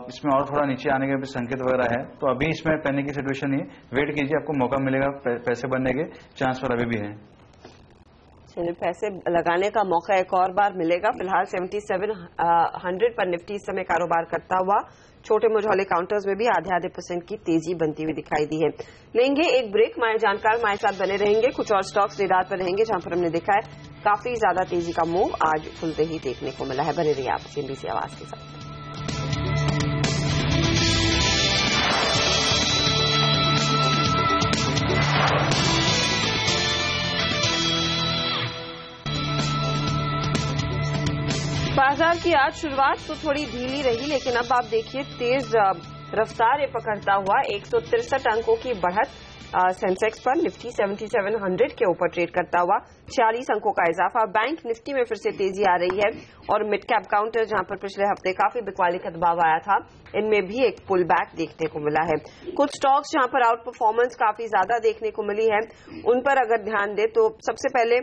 इसमें और थोड़ा नीचे आने के भी संकेत वगैरह है, तो अभी इसमें पैनिक की सिचुएशन नहीं है, वेट कीजिए, आपको मौका मिलेगा, पैसे बनने के चांस पर अभी भी है। चलिए, पैसे लगाने का मौका एक और बार मिलेगा। फिलहाल 7700 पर निफ्टी इस समय कारोबार करता हुआ छोटे मझौले काउंटर्स में भी आधे % की तेजी बनती हुई दिखाई दी है। लेंगे एक ब्रेक, हमारे जानकार हमारे साथ बने रहेंगे। कुछ और स्टॉक्स रेडार पर रहेंगे जहां पर हमने देखा है काफी ज्यादा तेजी का मूव आज खुलते ही देखने को मिला है। बने रहिए आप CNBC आवाज के साथ। बाजार की आज शुरुआत तो थोड़ी ढीली रही, लेकिन अब आप देखिए तेज रफ्तार ये पकड़ता हुआ 163 अंकों की बढ़त सेंसेक्स पर। निफ्टी 7700 के ऊपर ट्रेड करता हुआ 46 अंकों का इजाफा। बैंक निफ्टी में फिर से तेजी आ रही है और मिड कैप काउंटर जहां पर पिछले हफ्ते काफी बिकवाली का दबाव आया था, इनमें भी एक पुल बैक देखने को मिला है। कुछ स्टॉक्स जहां पर आउट परफॉर्मेंस काफी ज्यादा देखने को मिली है, उन पर अगर ध्यान दे तो सबसे पहले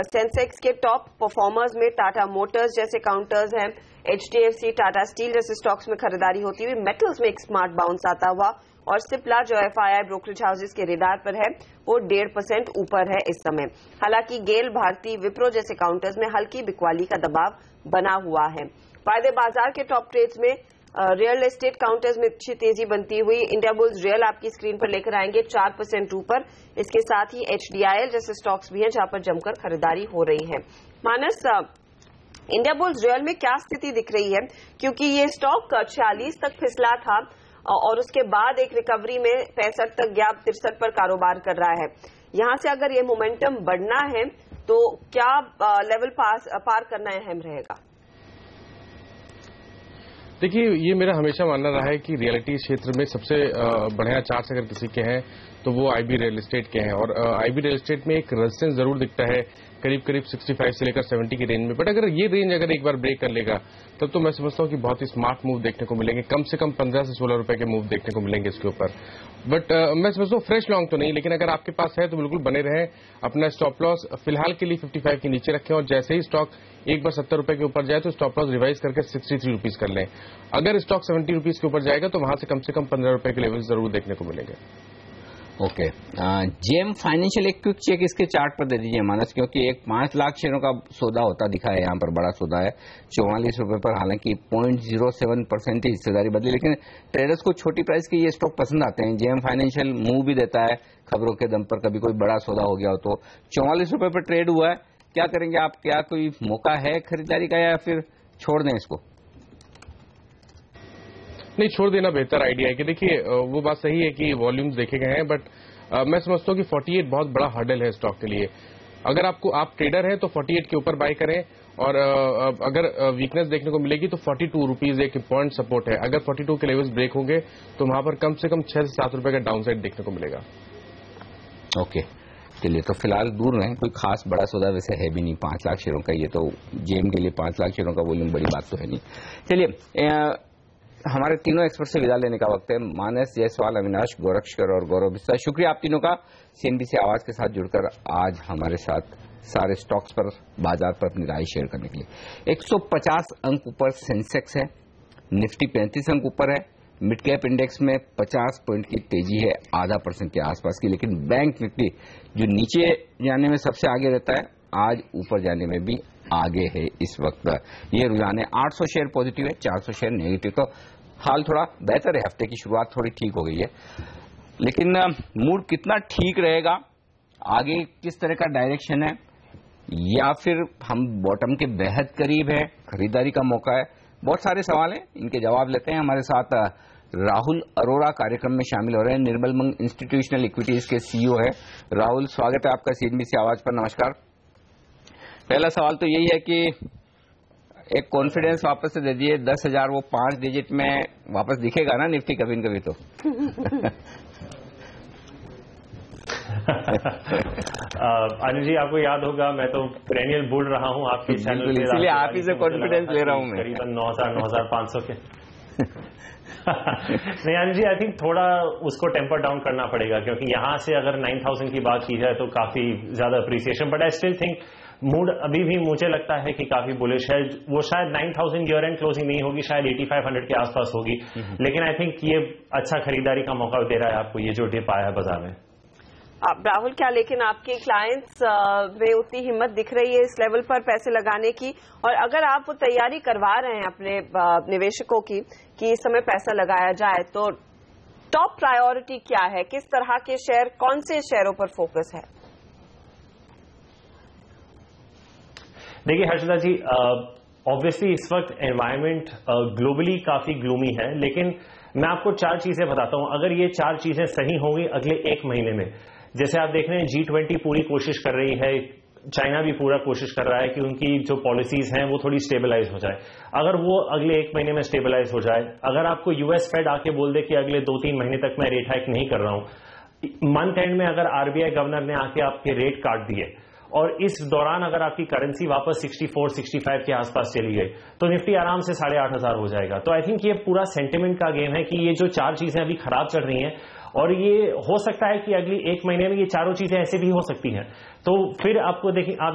सेंसेक्स के टॉप परफॉर्मर्स में टाटा मोटर्स जैसे काउंटर्स हैं, HDFC, टाटा स्टील जैसे स्टॉक्स में खरीदारी होती हुई, मेटल्स में एक स्मार्ट बाउंस आता हुआ और सिप्ला जो FII ब्रोकरेज हाउसेस के रेडार पर है वो 1.5% ऊपर है इस समय। हालांकि गेल, भारती, विप्रो जैसे काउंटर्स में हल्की बिकवाली का दबाव बना हुआ है। वायदे बाजार के टॉप ट्रेड्स में रियल एस्टेट काउंटर्स में अच्छी तेजी बनती हुई। इंडिया बुल्स रियल आपकी स्क्रीन पर लेकर आएंगे 4% ऊपर। इसके साथ ही HDIL जैसे स्टॉक्स भी हैं जहां पर जमकर खरीदारी हो रही है। मानस, इंडिया बुल्स रियल में क्या स्थिति दिख रही है, क्योंकि ये स्टॉक 46 तक फिसला था और उसके बाद एक रिकवरी में 65 तक गया, 63 पर कारोबार कर रहा है। यहां से अगर ये मोमेंटम बढ़ना है तो क्या लेवल पार करना अहम रहेगा? देखिए, ये मेरा हमेशा मानना रहा है कि रियलिटी क्षेत्र में सबसे बढ़िया चार्ट्स अगर किसी के हैं तो वो IB रियल एस्टेट के हैं। और IB रियल एस्टेट में एक रेजिस्टेंस जरूर दिखता है करीब 65 से लेकर 70 की रेंज में, बट अगर ये रेंज अगर एक बार ब्रेक कर लेगा तब तो मैं समझता हूँ कि बहुत ही स्मार्ट मूव देखने को मिलेंगे। कम से कम 15 से 16 रुपए के मूव देखने को मिलेंगे इसके ऊपर। बट मैं समझता हूँ फ्रेश लॉन्ग तो नहीं, लेकिन अगर आपके पास है तो बिल्कुल बने रहें। अपना स्टॉप लॉस फिलहाल के लिए 55 के नीचे रखें और जैसे ही स्टॉक एक बार 70 रुपए के ऊपर जाए तो स्टॉप लॉस रिवाइज करके 63 रुपीज कर लें। अगर स्टॉक 70 रुपीज के ऊपर जाएगा तो वहां से कम 15 रुपए के लेवल जरूर देखने को मिलेंगे। ओके, जेम फाइनेंशियल एक क्विक चेक इसके चार्ट पर दे दीजिए मानस, क्योंकि एक 5 लाख शेयरों का सौदा होता दिखा है, यहाँ पर बड़ा सौदा है 44 रुपए पर। हालांकि 0.07% हिस्सेदारी बदली, लेकिन ट्रेडर्स को छोटी प्राइस के ये स्टॉक पसंद आते हैं। जेम फाइनेंशियल मूव भी देता है खबरों के दम पर, कभी कोई बड़ा सौदा हो गया हो तो। 44 रुपए पर ट्रेड हुआ है, क्या करेंगे आप? क्या कोई मौका है खरीदारी का या फिर छोड़ दें इसको? नहीं, छोड़ देना बेहतर आइडिया है कि देखिए वो बात सही है कि वॉल्यूम्स देखे गए हैं, बट मैं समझता हूँ कि 48 बहुत बड़ा हर्डल है स्टॉक के लिए। अगर आप ट्रेडर हैं तो 48 के ऊपर बाय करें और अगर वीकनेस देखने को मिलेगी तो 42 रुपीज एक पॉइंट सपोर्ट है। अगर 42 के लेवल्स ब्रेक होंगे तो वहां पर कम से कम 6 से 7 रुपए का डाउन साइड देखने को मिलेगा। ओके, चलिए, तो फिलहाल दूर रहें, कोई खास बड़ा सौदा वैसे है भी नहीं 5 लाख शेयरों का। ये तो जेम के लिए 5 लाख शेयरों का वॉल्यूम बड़ी बात तो है नहीं। चलिए, हमारे तीनों एक्सपर्ट से विदा लेने का वक्त है। मानस, जयसवाल, अविनाश, गोरक्षकर और गौरव बिस्सा, शुक्रिया आप तीनों का CNBC आवाज के साथ जुड़कर आज हमारे साथ सारे स्टॉक्स पर, बाजार पर अपनी राय शेयर करने के लिए। 150 अंक ऊपर सेंसेक्स है, निफ्टी 35 अंक ऊपर है, मिड कैप इंडेक्स में 50 पॉइंट की तेजी है, आधा % के आसपास की। लेकिन बैंक निफ्टी जो नीचे जाने में सबसे आगे रहता है, आज ऊपर जाने में भी आगे है इस वक्त। ये रुझान है, 800 शेयर पॉजिटिव है, 400 शेयर नेगेटिव। तो हाल थोड़ा बेहतर है, हफ्ते की शुरुआत थोड़ी ठीक हो गई है, लेकिन मूड कितना ठीक रहेगा, आगे किस तरह का डायरेक्शन है, या फिर हम बॉटम के बेहद करीब है, खरीदारी का मौका है, बहुत सारे सवाल हैं, इनके जवाब लेते हैं। हमारे साथ राहुल अरोड़ा कार्यक्रम में शामिल हो रहे हैं, निर्मल मंग इंस्टीट्यूशनल इक्विटीज के CEO है। राहुल, स्वागत है आपका CNBC आवाज पर। नमस्कार। पहला सवाल तो यही है कि एक कॉन्फिडेंस वापस से दे दिए 10,000, वो 5 डिजिट में वापस दिखेगा ना निफ्टी कभी न कभी तो। अनिल जी, आपको याद होगा मैं तो पेरेनियल बोल रहा हूं आपके चैनल पे, इसलिए आप ही से कॉन्फिडेंस ले रहा हूं मैं, करीबन 9,000-9,500 के। नहीं अनिल जी, आई थिंक थोड़ा उसको टेम्पर डाउन करना पड़ेगा, क्योंकि यहां से अगर 9,000 की बात की जाए तो काफी ज्यादा appreciation, but I still think mood अभी भी मुझे लगता है कि काफी बुलिश है। वो शायद 9,000 ईयर एंड क्लोजिंग नहीं होगी, शायद 8,500 के आसपास होगी, लेकिन आई थिंक ये अच्छा खरीदारी का मौका दे रहा है आपको, ये जो डिप आया है बाजार में। राहुल, क्या लेकिन आपके क्लाइंट्स में उतनी हिम्मत दिख रही है इस लेवल पर पैसे लगाने की? और अगर आप वो तैयारी करवा रहे हैं अपने निवेशकों की कि इस समय पैसा लगाया जाए, तो टॉप प्रायोरिटी क्या है? किस तरह के शेयर, कौन से शेयरों पर फोकस है? देखिए हर्षदा जी, ऑब्वियसली इस वक्त एनवायरनमेंट ग्लोबली काफी ग्लूमी है, लेकिन मैं आपको 4 चीजें बताता हूं। अगर ये 4 चीजें सही होंगी अगले 1 महीने में, जैसे आप देख रहे हैं G20 पूरी कोशिश कर रही है, चाइना भी पूरा कोशिश कर रहा है कि उनकी जो पॉलिसीज हैं वो थोड़ी स्टेबलाइज हो जाए। अगर वो अगले 1 महीने में स्टेबलाइज हो जाए, अगर आपको यूएस फेड आके बोल दे कि अगले 2-3 महीने तक मैं रेट हाइक नहीं कर रहा हूं, मंथ एंड में अगर आरबीआई गवर्नर ने आके आपके रेट काट दिए और इस दौरान अगर आपकी करेंसी वापस 64-65 के आसपास चली गई, तो निफ्टी आराम से 8,500 हो जाएगा। तो आई थिंक ये पूरा सेंटिमेंट का गेम है कि ये जो 4 चीजें अभी खराब चल रही हैं, और ये हो सकता है कि अगली 1 महीने में ये चारों चीजें ऐसे भी हो सकती हैं, तो फिर आप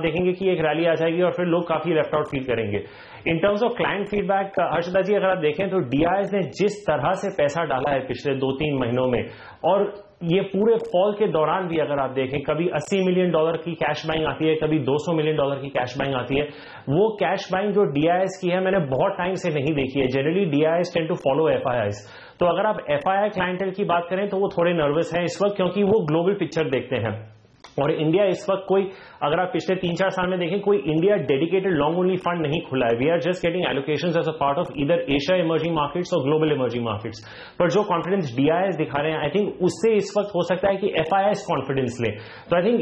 देखेंगे कि एक रैली आ जाएगी और फिर लोग काफी लेफ्ट आउट फील करेंगे। In terms of client feedback, Harshada ji, अगर आप देखें तो डीआईएस ने जिस तरह से पैसा डाला है पिछले 2-3 महीनों में, और ये पूरे फॉल के दौरान भी अगर आप देखें, कभी $80 मिलियन की कैश बाइंग आती है, कभी $200 मिलियन की कैश बाइंग आती है। वो कैश बाइंग जो डीआईएस की है मैंने बहुत टाइम से नहीं देखी है। Generally DIIs tend to follow FIIs. तो अगर आप एफआईआई क्लाइंटेल की बात करें तो वो थोड़े नर्वस हैं इस वक्त, क्योंकि वो ग्लोबल पिक्चर देखते हैं। और इंडिया इस वक्त कोई, अगर आप पिछले 3-4 साल में देखें, कोई India dedicated long only fund नहीं खुला है। We are just getting allocations as a part of either Asia emerging markets और ग्लोबल इमर्जिंग मार्केट्स। पर जो कॉन्फिडेंस डीआईएस दिखा रहे हैं, आई थिंक उससे इस वक्त हो सकता है कि एफआईआईस कॉन्फिडेंस ले। तो आई थिंक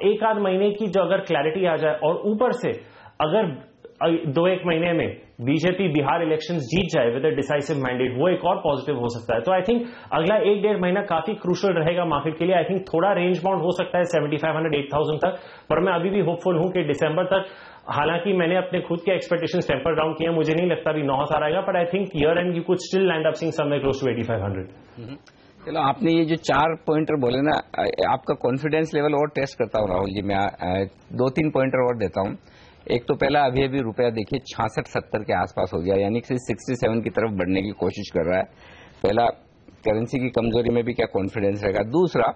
एक आध महीने की जो अगर क्लैरिटी आ जाए, और ऊपर से अगर 2-1 महीने में बीजेपी बिहार इलेक्शंस जीत जाए विद अ डिसाइसिव मैंडेट, वो एक और पॉजिटिव हो सकता है। तो आई थिंक अगला 1-1.5 महीना काफी क्रूशियल रहेगा मार्केट के लिए। आई थिंक थोड़ा रेंज बाउंड हो सकता है 7,500-8,000 तक, पर मैं अभी भी होपफुल हूं कि दिसंबर तक, हालांकि मैंने अपने खुद के एक्सपेक्टेशंस टेम्पर डाउन किए, मुझे नहीं लगता अभी 9,000 आएगा, but I think year end you could still land up seeing somewhere close to 8,500। चलो, आपने ये जो 4 पॉइंटर बोले ना, आपका कॉन्फिडेंस लेवल और टेस्ट करता हूँ राहुल जी। मैं 2-3 पॉइंटर और देता हूँ। एक तो पहला, अभी रुपया देखिए 66-70 के आसपास हो गया, यानी कि 67 की तरफ बढ़ने की कोशिश कर रहा है। पहला, करेंसी की कमजोरी में भी क्या कॉन्फिडेंस रहेगा। दूसरा,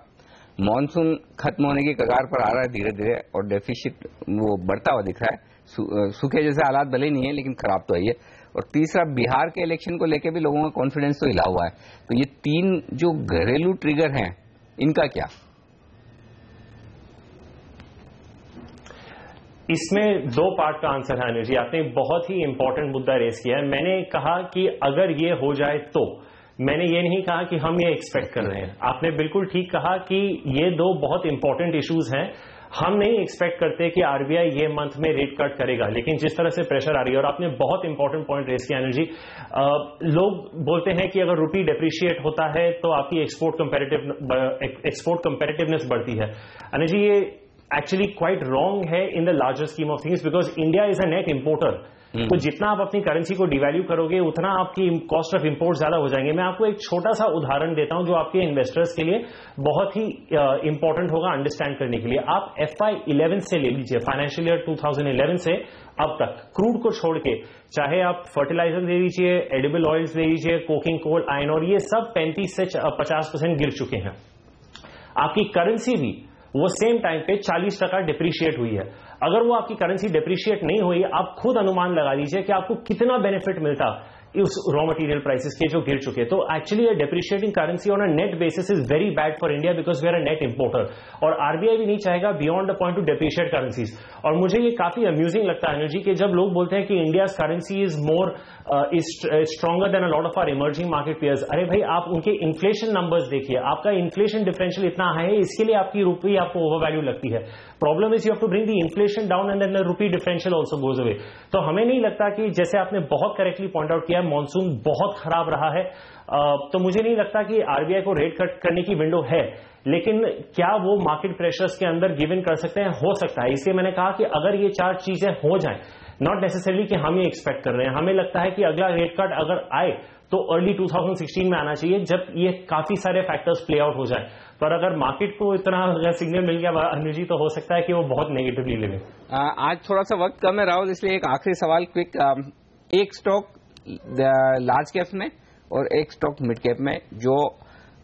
मॉनसून खत्म होने की कगार पर आ रहा है धीरे धीरे, और डेफिसिट वो बढ़ता हुआ दिख रहा है। सूखे जैसे हालात भले ही नहीं है, लेकिन खराब तो है ये। और तीसरा, बिहार के इलेक्शन को लेकर भी लोगों का कॉन्फिडेंस तो हिला हुआ है। तो ये 3 जो घरेलू ट्रिगर हैं, इनका क्या? इसमें 2 पार्ट का आंसर है अनिल जी। आपने बहुत ही इंपॉर्टेंट मुद्दा रेस किया है। मैंने कहा कि अगर ये हो जाए तो, मैंने ये नहीं कहा कि हम ये एक्सपेक्ट कर रहे हैं। आपने बिल्कुल ठीक कहा कि ये 2 बहुत इंपॉर्टेंट इश्यूज हैं। हम नहीं एक्सपेक्ट करते कि आरबीआई ये मंथ में रेट कट करेगा, लेकिन जिस तरह से प्रेशर आ रही है, और आपने बहुत इंपॉर्टेंट पॉइंट रेस किया अनिल जी। लोग बोलते हैं कि अगर रुपी डेप्रिशिएट होता है तो आपकी एक्सपोर्ट कंपेटिटिवनेस बढ़ती है। अनिल जी, ये एक्चुअली क्वाइट रॉन्ग है in the larger scheme of things, because India is a net importer. तो जितना आप अपनी करेंसी को डिवैल्यू करोगे, उतना आपकी कॉस्ट ऑफ इंपोर्ट ज्यादा हो जाएंगे। मैं आपको एक छोटा सा उदाहरण देता हूं जो आपके इन्वेस्टर्स के लिए बहुत ही इंपॉर्टेंट होगा अंडरस्टैंड करने के लिए। आप FY11 से ले लीजिए, फाइनेंशियल ईयर 2011 से अब तक, क्रूड को छोड़ के, चाहे आप फर्टिलाइजर ले लीजिए, एडिबल ऑयल्स ले लीजिए, कोकिंग कोल, आयरन और, ये सब 35 से 50% गिर चुके हैं। आपकी करेंसी भी वो सेम टाइम पे 40% डिप्रिशिएट हुई है। अगर वो आपकी करेंसी डिप्रिशिएट नहीं हुई, आप खुद अनुमान लगा लीजिए कि आपको कितना बेनिफिट मिलता उस रॉ मटेरियल प्राइसेस के जो गिर चुके हैं। तो actually depreciating currency on a net basis is very bad for India because we are a net importer, और आरबीआई भी नहीं चाहेगा beyond the point to depreciate currencies. और मुझे ये काफी अम्यूजिंग लगता है एनर्जी कि जब लोग बोलते हैं कि India currency is more stronger than a lot of our emerging market peers. अरे भाई, आप उनके इन्फ्लेशन नंबर्स देखिए, आपका इन्फ्लेशन डिफरेंशियल इतना हाई है, इसके लिए आपकी रुपये आपको ओवर वैल्यू लगती है। Problem is you have to bring the inflation down and then the rupee differential also goes away. तो हमें नहीं लगता कि, जैसे आपने बहुत करेक्टली पॉइंट आउट किया, मॉनसून बहुत खराब रहा है, तो मुझे नहीं लगता कि आरबीआई को रेट कट करने की विंडो है, लेकिन क्या वो मार्केट प्रेशर्स के अंदर गिव इन कर सकते हैं? हो सकता है। इसलिए मैंने कहा कि अगर ये 4 चीजें हो जाएं, नॉट नेसेसरली कि हम ये एक्सपेक्ट कर रहे हैं, हमें लगता है कि अगला रेट कट अगर आए तो अर्ली 2016 में आना चाहिए, जब ये काफी सारे फैक्टर्स प्ले आउट हो जाए। पर अगर मार्केट को इतना सिग्नल मिल गया अनुजी, तो हो सकता है कि वो बहुत नेगेटिवली ले। आज थोड़ा सा वक्त कम है राहुल, इसलिए एक आखिरी सवाल क्विक। एक स्टॉक लार्ज कैप में और एक स्टॉक मिड कैप में जो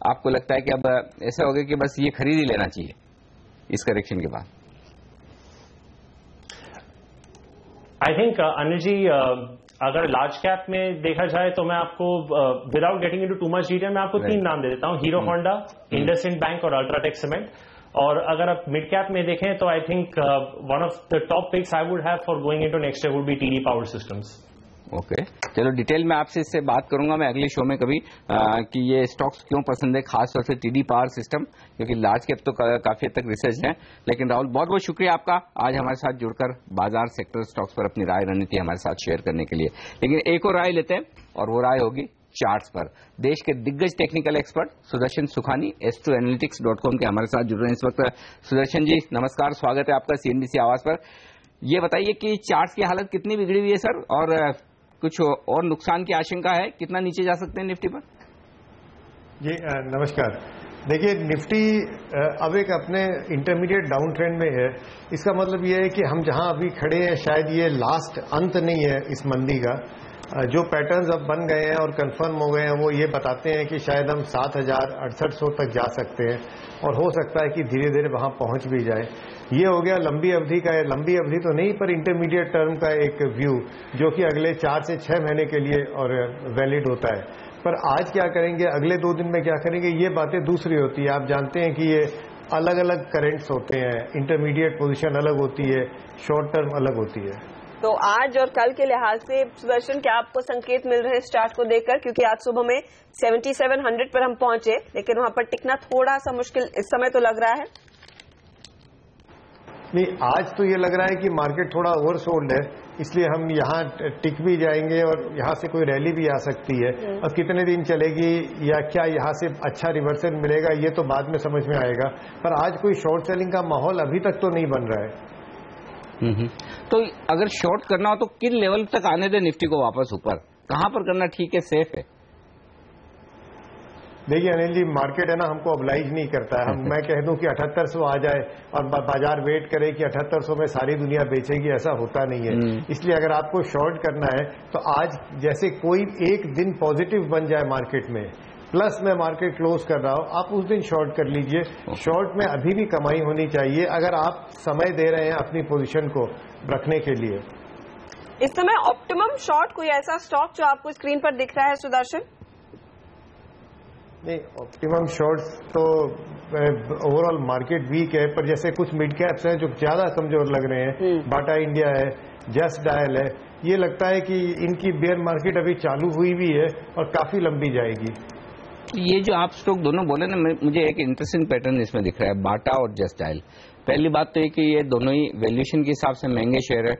आपको लगता है कि अब ऐसा हो गया कि बस ये खरीद ही लेना चाहिए इस करेक्शन के बाद? आई थिंक अनिल जी, अगर लार्ज कैप में देखा जाए तो मैं आपको without getting into too much detail मैं आपको 3 नाम दे देता हूं, हीरो होंडा, इंडसइंड बैंक और अल्ट्राटेक सीमेंट। और अगर आप मिड कैप में देखें तो I think one of the top picks I would have for going into next year would be TD power systems. Okay, चलो डिटेल में आपसे इससे बात करूंगा मैं अगले शो में कभी कि ये स्टॉक्स क्यों पसंद है, खासतौर से टीडी पावर सिस्टम, क्योंकि लार्ज कैप तो काफी हद तक रिसर्च है। लेकिन राहुल, बहुत बहुत शुक्रिया आपका आज हमारे साथ जुड़कर बाजार सेक्टर स्टॉक्स पर अपनी राय रणनीति हमारे साथ शेयर करने के लिए। लेकिन एक और राय लेते हैं, और वो राय होगी चार्ट्स पर। देश के दिग्गज technical expert Sudarshan Sukhani S2Analytics.com के हमारे साथ जुड़ रहे हैं इस वक्त। सुदर्शन जी नमस्कार, स्वागत है आपका CNBC आवाज पर। ये बताइए कि चार्ट्स की हालत कितनी बिगड़ी हुई है सर, और कुछ और नुकसान की आशंका है? कितना नीचे जा सकते हैं निफ्टी पर? जी नमस्कार। देखिए, निफ्टी अब एक अपने इंटरमीडिएट डाउन ट्रेंड में है। इसका मतलब ये है कि हम जहां अभी खड़े हैं शायद ये लास्ट अंत नहीं है इस मंदी का। जो पैटर्न्स अब बन गए हैं और कंफर्म हो गए हैं वो ये बताते हैं कि शायद हम 7,6800 तक जा सकते हैं, और हो सकता है कि धीरे धीरे वहां पहुंच भी जाए। ये हो गया लंबी अवधि का, लंबी अवधि तो नहीं पर इंटरमीडिएट टर्म का एक व्यू, जो कि अगले 4 से 6 महीने के लिए और वैलिड होता है। पर आज क्या करेंगे, अगले 2 दिन में क्या करेंगे, ये बातें दूसरी होती है। आप जानते हैं कि ये अलग अलग करेंट्स होते हैं, इंटरमीडिएट पोजीशन अलग होती है, शॉर्ट टर्म अलग होती है। तो आज और कल के लिहाज से सुदर्शन, क्या आपको संकेत मिल रहे हैं स्टार्ट को देखकर? क्योंकि आज सुबह में 7700 पर हम पहुंचे, लेकिन वहां पर टिकना थोड़ा सा मुश्किल इस समय तो लग रहा है। नहीं, आज तो ये लग रहा है कि मार्केट थोड़ा ओवरसोल्ड है, इसलिए हम यहाँ टिक भी जाएंगे और यहाँ से कोई रैली भी आ सकती है। और कितने दिन चलेगी या क्या यहाँ से अच्छा रिवर्सल मिलेगा ये तो बाद में समझ में आएगा। पर आज कोई शॉर्ट सेलिंग का माहौल अभी तक तो नहीं बन रहा है। तो अगर शॉर्ट करना हो तो किन लेवल तक आने दे निफ्टी को वापस ऊपर? कहां पर करना ठीक है, सेफ है? देखिए अनिल जी, मार्केट है ना, हमको ऑब्लाइज नहीं करता है। मैं कह दूं कि 7800 आ जाए और बाजार वेट करे कि 7800 में सारी दुनिया बेचेगी, ऐसा होता नहीं है। इसलिए अगर आपको शॉर्ट करना है तो आज जैसे कोई एक दिन पॉजिटिव बन जाए मार्केट में, प्लस में मार्केट क्लोज कर रहा हो, आप उस दिन शॉर्ट कर लीजिए। शॉर्ट में अभी भी कमाई होनी चाहिए अगर आप समय दे रहे हैं अपनी पोजीशन को रखने के लिए। इस समय ऑप्टिमम शॉर्ट कोई ऐसा स्टॉक जो आपको स्क्रीन पर दिख रहा है सुदर्शन? नहीं, ऑप्टिमम शॉर्ट्स तो ओवरऑल मार्केट वीक है, पर जैसे कुछ मिड कैप्स हैं जो ज्यादा कमजोर लग रहे हैं, बाटा इंडिया है, जस्ट डायल है, ये लगता है कि इनकी बेयर मार्केट अभी चालू हुई भी है और काफी लंबी जाएगी। ये जो आप स्टॉक दोनों बोले ना, मुझे एक इंटरेस्टिंग पैटर्न इसमें दिख रहा है, बाटा और जस्ट डायल। पहली बात तो ये कि ये दोनों ही वैल्यूएशन के हिसाब से महंगे शेयर है,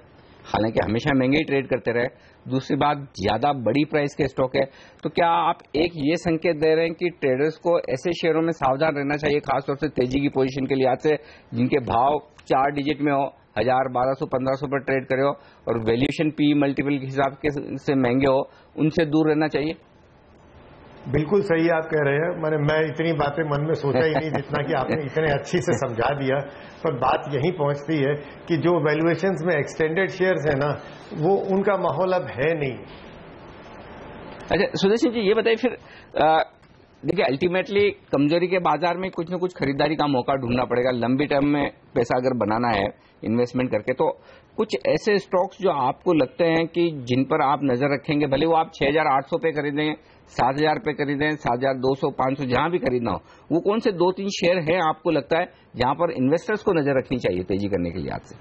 हालांकि हमेशा महंगे ही ट्रेड करते रहे। दूसरी बात, ज्यादा बड़ी प्राइस के स्टॉक है। तो क्या आप एक ये संकेत दे रहे हैं कि ट्रेडर्स को ऐसे शेयरों में सावधान रहना चाहिए, खासतौर से तेजी की पोजीशन के लिहाज से, जिनके भाव 4 डिजिट में हो, 1000, 1200, 1500 पर ट्रेड करे हो और वैल्यूएशन पी मल्टीपल के हिसाब से महंगे हो, उनसे दूर रहना चाहिए? बिल्कुल सही आप कह रहे हैं। मैं इतनी बातें मन में सोचा ही नहीं जितना कि आपने इतने अच्छी से समझा दिया। पर बात यही पहुंचती है कि जो वैल्यूएशंस में एक्सटेंडेड शेयर्स है ना, वो उनका माहौल अब है नहीं। अच्छा सुदर्शन जी, ये बताइए फिर देखिए अल्टीमेटली कमजोरी के बाजार में कुछ न कुछ खरीदारी का मौका ढूंढना पड़ेगा। लंबी टर्म में पैसा अगर बनाना है इन्वेस्टमेंट करके, तो कुछ ऐसे स्टॉक्स जो आपको लगते हैं कि जिन पर आप नजर रखेंगे, भले वो आप 6,800 पे खरीदें, 7,000 पे खरीदें, 7,200, 500 जहां भी खरीदना हो, वो कौन से 2-3 शेयर है आपको लगता है जहां पर इन्वेस्टर्स को नजर रखनी चाहिए तेजी करने के लिहाज से?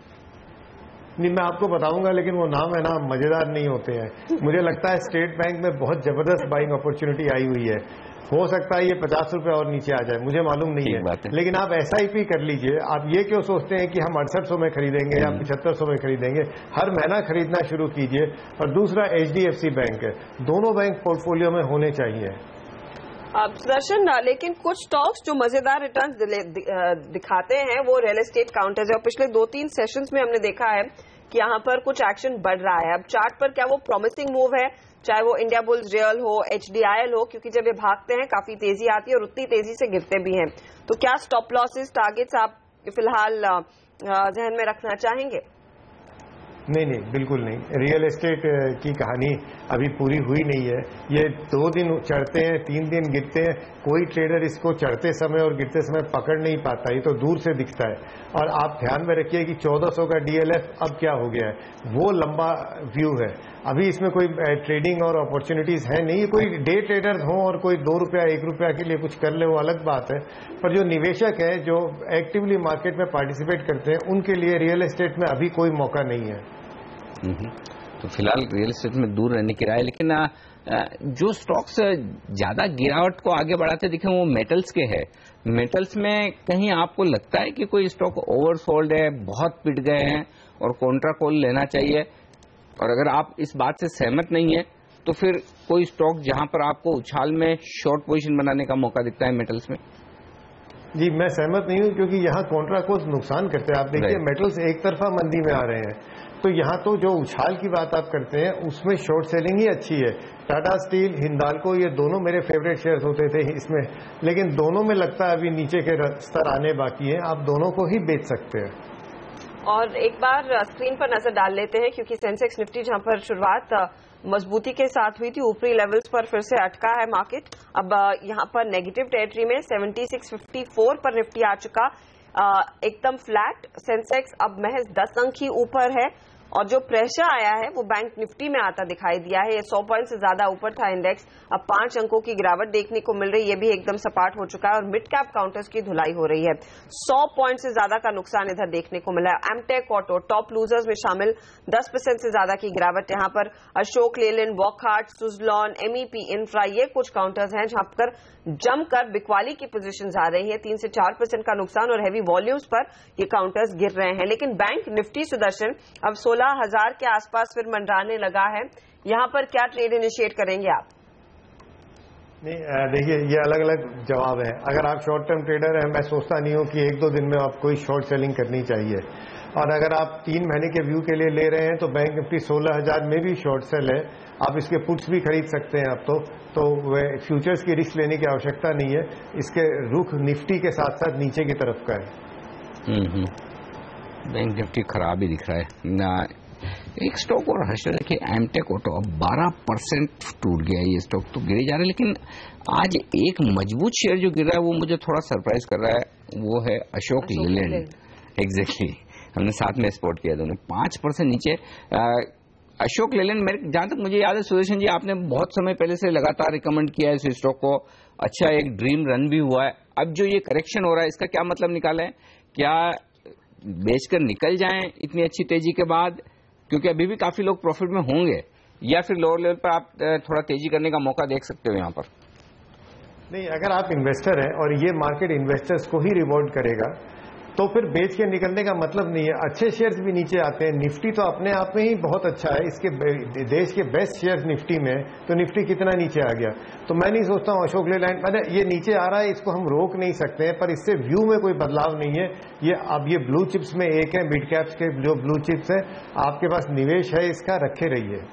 नहीं, मैं आपको बताऊंगा, लेकिन वो नाम है ना, मजेदार नहीं होते हैं। मुझे लगता है स्टेट बैंक में बहुत जबरदस्त बाइंग अपॉर्चुनिटी आई हुई है। हो सकता है ये 50 रुपए और नीचे आ जाए, मुझे मालूम नहीं है, लेकिन आप SIP कर लीजिए। आप ये क्यों सोचते हैं कि हम 6800 में खरीदेंगे या 7500 में खरीदेंगे? हर महीना खरीदना शुरू कीजिए। और दूसरा HDFC बैंक है, दोनों बैंक पोर्टफोलियो में होने चाहिए। सुदर्शन, लेकिन कुछ स्टॉक्स जो मजेदार रिटर्न दिखाते हैं वो रियल एस्टेट काउंटर्स है, और पिछले 2-3 सेशंस में हमने देखा है कि यहाँ पर कुछ एक्शन बढ़ रहा है। अब चार्ट पर क्या वो प्रॉमिसिंग मूव है, चाहे वो इंडिया बुल्स रियल हो, HDIL हो, क्योंकि जब ये भागते हैं काफी तेजी आती है और उतनी तेजी से गिरते भी हैं। तो क्या स्टॉप लॉसेस, टारगेट्स आप फिलहाल जहन में रखना चाहेंगे? नहीं, बिल्कुल नहीं। रियल एस्टेट की कहानी अभी पूरी हुई नहीं है। ये 2 दिन चढ़ते हैं, 3 दिन गिरते हैं। कोई ट्रेडर इसको चढ़ते समय और गिरते समय पकड़ नहीं पाता, ये तो दूर से दिखता है। और आप ध्यान में रखिए कि 1400 का DLF अब क्या हो गया है, वो लंबा व्यू है। अभी इसमें कोई ट्रेडिंग और अपॉर्चुनिटीज है नहीं। कोई डे ट्रेडर हो और कोई 2 रुपया 1 रुपया के लिए कुछ कर ले, वो अलग बात है। पर जो निवेशक है, जो एक्टिवली मार्केट में पार्टिसिपेट करते हैं, उनके लिए रियल एस्टेट में अभी कोई मौका नहीं है। तो फिलहाल रियल एस्टेट में दूर रहने की राय। लेकिन जो स्टॉक्स ज्यादा गिरावट को आगे बढ़ाते दिखे वो मेटल्स के हैं। मेटल्स में कहीं आपको लगता है कि कोई स्टॉक ओवरसोल्ड है, बहुत पिट गए हैं और कॉन्ट्रा कॉल लेना चाहिए? और अगर आप इस बात से सहमत नहीं है तो फिर कोई स्टॉक जहां पर आपको उछाल में शॉर्ट पोजीशन बनाने का मौका दिखता है मेटल्स में? जी, मैं सहमत नहीं हूं, क्योंकि यहाँ कॉन्ट्रा कॉल्स नुकसान करते हैं। आप देखिए मेटल्स एक तरफा मंदी में आ रहे हैं, तो यहाँ तो जो उछाल की बात आप करते हैं उसमें शॉर्ट सेलिंग ही अच्छी है। टाटा स्टील, हिंदाल्को, ये दोनों मेरे फेवरेट शेयर्स होते थे इसमें, लेकिन दोनों में लगता है अभी नीचे के स्तर आने बाकी हैं। आप दोनों को ही बेच सकते हैं। और एक बार स्क्रीन पर नजर डाल लेते हैं, क्योंकि सेंसेक्स निफ्टी जहां पर शुरुआत मजबूती के साथ हुई थी, ऊपरी लेवल्स पर फिर से अटका है मार्केट। अब यहां पर नेगेटिव टेरिटरी में 7654 पर निफ्टी आ चुका, एकदम फ्लैट। सेंसेक्स अब महज 10 अंक ही ऊपर है, और जो प्रेशर आया है वो बैंक निफ्टी में आता दिखाई दिया है। ये 100 पॉइंट से ज्यादा ऊपर था इंडेक्स, अब 5 अंकों की गिरावट देखने को मिल रही है, ये भी एकदम सपाट हो चुका है और मिड कैप काउंटर्स की धुलाई हो रही है। 100 पॉइंट से ज्यादा का नुकसान इधर देखने को मिला है। एमटेक ऑटो टॉप लूजर्स में शामिल, 10% से ज्यादा की गिरावट यहाँ पर। अशोक लेलैंड, वॉकहार्ट, सुजलॉन, MEP इंफ्रा, ये कुछ काउंटर्स हैं जहां पर जमकर बिकवाली की पोजीशन आ रही है। 3 से 4% का नुकसान और हैवी वॉल्यूम्स पर ये काउंटर्स गिर रहे हैं। लेकिन बैंक निफ्टी सुदर्शन अब 16,000 के आसपास फिर मंडराने लगा है। यहां पर क्या ट्रेड इनिशिएट करेंगे आप? नहीं, देखिए ये अलग अलग जवाब है। अगर आप शॉर्ट टर्म ट्रेडर हैं, मैं सोचता नहीं हूं कि 1-2 दिन में आप कोई शॉर्ट सेलिंग करनी चाहिए। और अगर आप 3 महीने के व्यू के लिए ले रहे हैं तो बैंक निफ्टी 16,000 में भी शॉर्ट सेल है। आप इसके पुट्स भी खरीद सकते हैं अब तो फ्यूचर्स की रिस्क लेने की आवश्यकता नहीं है। इसके रुख निफ्टी के साथ साथ नीचे की तरफ का है। बैंक निफ्टी खराब ही दिख रहा है ना। एक स्टॉक और हर्षद देखिए, एमटेक ऑटो अब 12% टूट गया। ये स्टॉक तो गिरे जा रहे हैं, लेकिन आज एक मजबूत शेयर जो गिर रहा है वो मुझे थोड़ा सरप्राइज कर रहा है, वो है अशोक लेलैंड। एग्जैक्टली, हमने साथ में स्पॉट किया दोनों। 5% नीचे अशोक लेलैंड। जहां तक मुझे याद है सुदर्शन जी, आपने बहुत समय पहले से लगातार रिकमेंड किया है इस स्टॉक को। अच्छा, एक ड्रीम रन भी हुआ है। अब जो ये करेक्शन हो रहा है इसका क्या मतलब निकाला है? क्या बेचकर निकल जाएं इतनी अच्छी तेजी के बाद, क्योंकि अभी भी काफी लोग प्रॉफिट में होंगे, या फिर लोअर लेवल पर आप थोड़ा तेजी करने का मौका देख सकते हो यहाँ पर? नहीं, अगर आप इन्वेस्टर हैं और ये मार्केट इन्वेस्टर्स को ही रिवॉर्ड करेगा तो फिर बेच के निकलने का मतलब नहीं है। अच्छे शेयर्स भी नीचे आते हैं। निफ्टी तो अपने आप में ही बहुत अच्छा है, इसके देश के बेस्ट शेयर्स निफ्टी में, तो निफ्टी कितना नीचे आ गया। तो मैं नहीं सोचता हूं अशोक लेलैंड, मतलब ये नीचे आ रहा है, इसको हम रोक नहीं सकते हैं, पर इससे व्यू में कोई बदलाव नहीं है। ये अब ये ब्लू चिप्स में एक है, मिड कैप्स के जो ब्लू चिप्स है, आपके पास निवेश है, इसका रखे रहिए।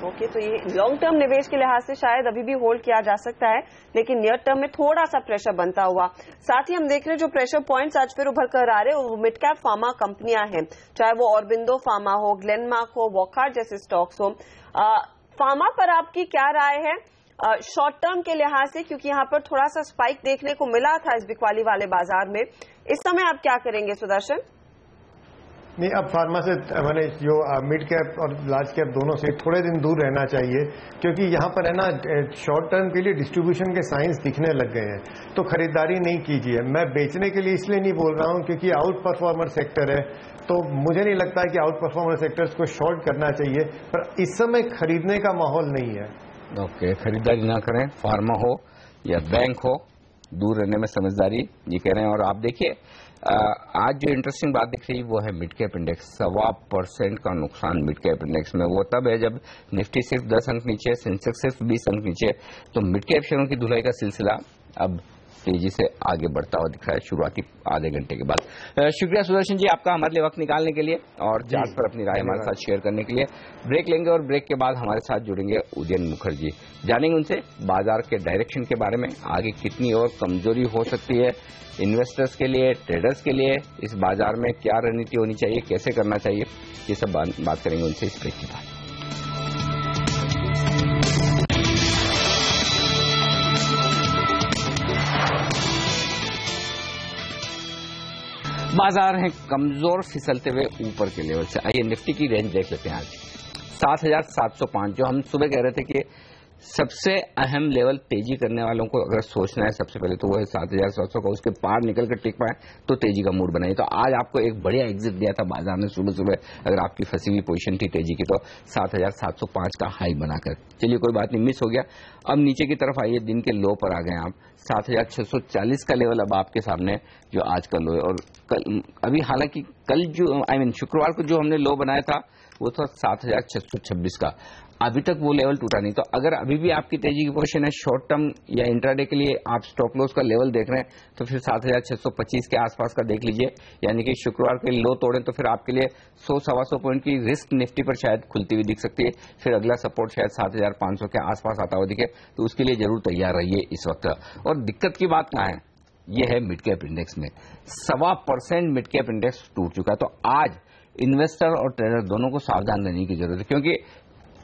ओके, तो ये लॉन्ग टर्म निवेश के लिहाज से शायद अभी भी होल्ड किया जा सकता है, लेकिन नियर टर्म में थोड़ा सा प्रेशर बनता हुआ। साथ ही हम देख रहे हैं जो प्रेशर पॉइंट्स आज फिर उभर कर आ रहे हैं वो मिड कैप फार्मा कंपनियां हैं, चाहे वो ऑरबिंदो फार्मा हो, ग्लेनमार्क हो, वॉकहार्ट जैसे स्टॉक्स हो। फार्मा पर आपकी क्या राय है? शॉर्ट टर्म के लिहाज से, क्योंकि यहाँ पर थोड़ा सा स्पाइक देखने को मिला था इस बिकवाली वाले बाजार में, इस समय आप क्या करेंगे सुदर्शन? नहीं, अब फार्मा से मैंने जो मिड कैप और लार्ज कैप दोनों से थोड़े दिन दूर रहना चाहिए, क्योंकि यहाँ पर है ना शॉर्ट टर्म के लिए डिस्ट्रीब्यूशन के साइंस दिखने लग गए हैं, तो खरीदारी नहीं कीजिए। मैं बेचने के लिए इसलिए नहीं बोल रहा हूँ क्योंकि आउट परफॉर्मर सेक्टर है, तो मुझे नहीं लगता कि आउट परफॉर्मर सेक्टर्स को शॉर्ट करना चाहिए, पर इस समय खरीदने का माहौल नहीं है। ओके, खरीदारी ना करें, फार्मा हो या बैंक हो, दूर रहने में समझदारी, ये कह रहे हैं। और आप देखिए आज जो इंटरेस्टिंग बात दिख रही है वो है मिड कैप इंडेक्स। 1.25% का नुकसान मिड कैप इंडेक्स में। वो तब है जब निफ्टी सिर्फ 10 अंक नीचे, सेंसेक्स सिर्फ 20 अंक नीचे। तो मिड कैप शेयरों की धुलाई का सिलसिला अब तेजी से आगे बढ़ता हुआ दिख रहा है शुरुआती आधे घंटे के बाद। शुक्रिया सुदर्शन जी आपका हमारे लिए वक्त निकालने के लिए और चार्ट पर अपनी राय हमारे साथ शेयर करने के लिए। ब्रेक लेंगे और ब्रेक के बाद हमारे साथ जुड़ेंगे उदयन मुखर्जी। जानेंगे उनसे बाजार के डायरेक्शन के बारे में, आगे कितनी और कमजोरी हो सकती है इन्वेस्टर्स के लिए, ट्रेडर्स के लिए, इस बाजार में क्या रणनीति होनी चाहिए, कैसे करना चाहिए, ये सब बात करेंगे उनसे इस ब्रेक के बाद। बाजार हैं कमजोर, फिसलते हुए ऊपर के लेवल से। आइए निफ्टी की रेंज देख लेते हैं। आज 7,705 जो हम सुबह कह रहे थे कि सबसे अहम लेवल तेजी करने वालों को अगर सोचना है सबसे पहले तो वो है 7,700 का, उसके पार निकल कर टिक पाए तो तेजी का मूड बनाइए। तो आज आपको एक बढ़िया एग्जिट दिया था बाजार ने सुबह सुबह, अगर आपकी फंसी हुई पोजीशन थी तेजी की तो 7,705 का हाई बनाकर। चलिए कोई बात नहीं, मिस हो गया। अब नीचे की तरफ आइए, दिन के लो पर आ गए आप। 7,640 का लेवल अब आपके सामने जो आज का लो है। और कल अभी हालांकि कल जो शुक्रवार को जो हमने लो बनाया था वो था 7,626 का, अभी तक वो लेवल टूटा नहीं। तो अगर अभी भी आपकी तेजी की पोजीशन है शॉर्ट टर्म या इंट्राडे के लिए, आप स्टॉप लॉस का लेवल देख रहे हैं तो फिर 7,625 के आसपास का देख लीजिए। यानी कि शुक्रवार के लो तोड़ें तो फिर आपके लिए 100-125 पॉइंट की रिस्क निफ्टी पर शायद खुलती हुई दिख सकती है। फिर अगला सपोर्ट शायद 7,500 के आसपास आता हुआ दिखे, तो उसके लिए जरूर तैयार रहिए इस वक्त। और दिक्कत की बात कहाँ है, ये है मिड कैप इंडेक्स में 1.25% मिड कैप इंडेक्स टूट चुका है। तो आज इन्वेस्टर और ट्रेडर दोनों को सावधान रहने की जरूरत है, क्योंकि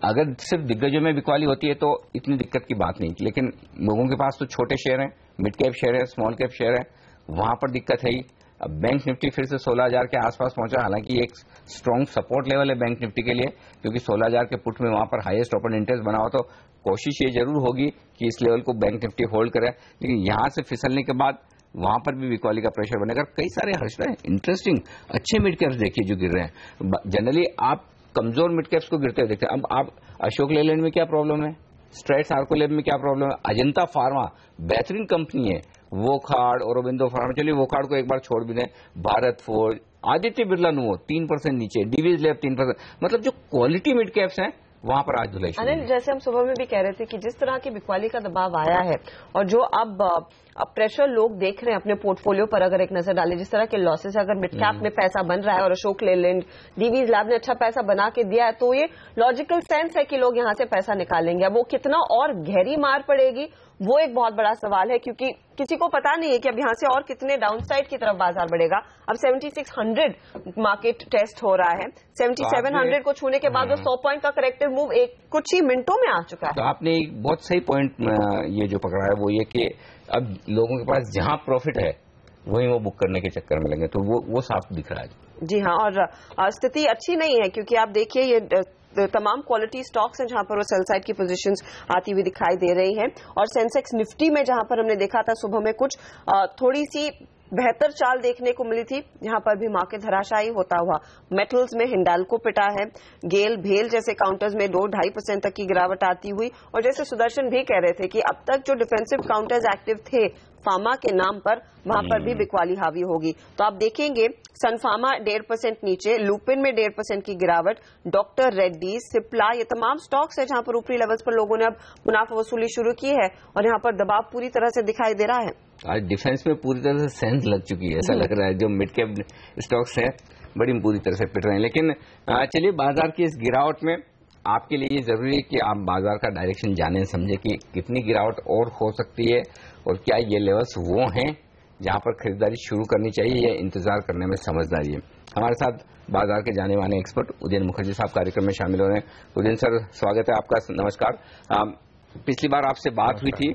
अगर सिर्फ दिग्गजों में बिकवाली होती है तो इतनी दिक्कत की बात नहीं, लेकिन लोगों के पास तो छोटे शेयर हैं, मिड कैप शेयर है, स्मॉल कैप शेयर है, वहां पर दिक्कत है ही। अब बैंक निफ्टी फिर से 16,000 के आसपास पहुंचा, हालांकि एक स्ट्रॉन्ग सपोर्ट लेवल है बैंक निफ्टी के लिए, क्योंकि 16,000 के पुट में वहां पर हाईएस्ट ओपन इंटरेस्ट बना हुआ। तो कोशिश ये जरूर होगी कि इस लेवल को बैंक निफ्टी होल्ड करे, लेकिन यहां से फिसलने के बाद वहां पर भी बिकवाली का प्रेशर बनेगा। कई सारे हर्ष रहे इंटरेस्टिंग अच्छे मिड कैप्स देखिए जो गिर रहे हैं। जनरली आप कमजोर मिड कैप्स को गिरते हुए देखते हैं। अब आप अशोक लेलैंड में क्या प्रॉब्लम है, स्ट्रेट्स आर्कोलैब में क्या प्रॉब्लम है, अजंता फार्मा बेहतरीन कंपनी है, वोखार्ड, औरोबिंदो फार्मा, चलिए वोखार्ड को एक बार छोड़ भी दें, भारत फोर्ज, आदित्य बिरला नुवो 3% नीचे, डीवीज लैब 3%, मतलब जो क्वालिटी मिड कैप्स हैं वहां पर आज धुलाई। अनिल, जैसे हम सुबह में भी कह रहे थे कि जिस तरह की बिकवाली का दबाव आया है और जो अब प्रेशर लोग देख रहे हैं अपने पोर्टफोलियो पर, अगर एक नजर डालें जिस तरह के लॉसेस, अगर मिड कैप में पैसा बन रहा है और अशोक लेलैंड, डीवीज लैब ने अच्छा पैसा बना के दिया है, तो ये लॉजिकल सेंस है कि लोग यहां से पैसा निकालेंगे। अब वो कितना और गहरी मार पड़ेगी वो एक बहुत बड़ा सवाल है, क्योंकि किसी को पता नहीं है कि अब यहां से और कितने डाउनसाइड की तरफ बाजार बढ़ेगा। अब 7600 मार्केट टेस्ट हो रहा है, 7700 को छूने के बाद वो 100 पॉइंट का करेक्टिव मूव कुछ ही मिनटों में आ चुका है। तो आपने एक बहुत सही पॉइंट ये जो पकड़ा है वो ये कि अब लोगों के पास जहां प्रॉफिट है वहीं वो बुक करने के चक्कर में लगे, तो वो साफ दिख रहा है। जी हाँ, और स्थिति अच्छी नहीं है, क्योंकि आप देखिए ये तमाम क्वालिटी स्टॉक्स हैं जहां पर वो सेल साइड की पोजीशंस आती हुई दिखाई दे रही हैं। और सेंसेक्स निफ्टी में जहां पर हमने देखा था सुबह में कुछ थोड़ी सी बेहतर चाल देखने को मिली थी, यहां पर भी मार्केट धराशायी होता हुआ। मेटल्स में हिंडाल्को पिटा है, गेल भेल जैसे काउंटर्स में 2-2.5% तक की गिरावट आती हुई। और जैसे सुदर्शन भी कह रहे थे कि अब तक जो डिफेंसिव काउंटर्स एक्टिव थे फार्मा के नाम पर, वहां पर भी बिकवाली हावी होगी। तो आप देखेंगे सनफार्मा 1.5% नीचे, लुपिन में 1.5% की गिरावट, डॉक्टर रेड्डी, सिप्ला, ये तमाम स्टॉक्स है जहां पर ऊपरी लेवल्स पर लोगों ने अब मुनाफा वसूली शुरू की है और यहां पर दबाव पूरी तरह से दिखाई दे रहा है। आज डिफेंस में पूरी तरह से सेंस लग चुकी है, ऐसा लग रहा है जो मिड कैप स्टॉक्स है बड़ी पूरी तरह से पिट रहे हैं। लेकिन चलिए बाजार की इस गिरावट में आपके लिए ये जरूरी है कि आप बाजार का डायरेक्शन जाने समझे कि कितनी गिरावट और हो सकती है और क्या ये लेवल्स वो हैं जहां पर खरीदारी शुरू करनी चाहिए या इंतजार करने में समझदारी है। हमारे साथ बाजार के जाने माने एक्सपर्ट उदयन मुखर्जी साहब कार्यक्रम में शामिल हो रहे हैं। उदयन सर, स्वागत है आपका, नमस्कार। पिछली बार आपसे बात हुई थी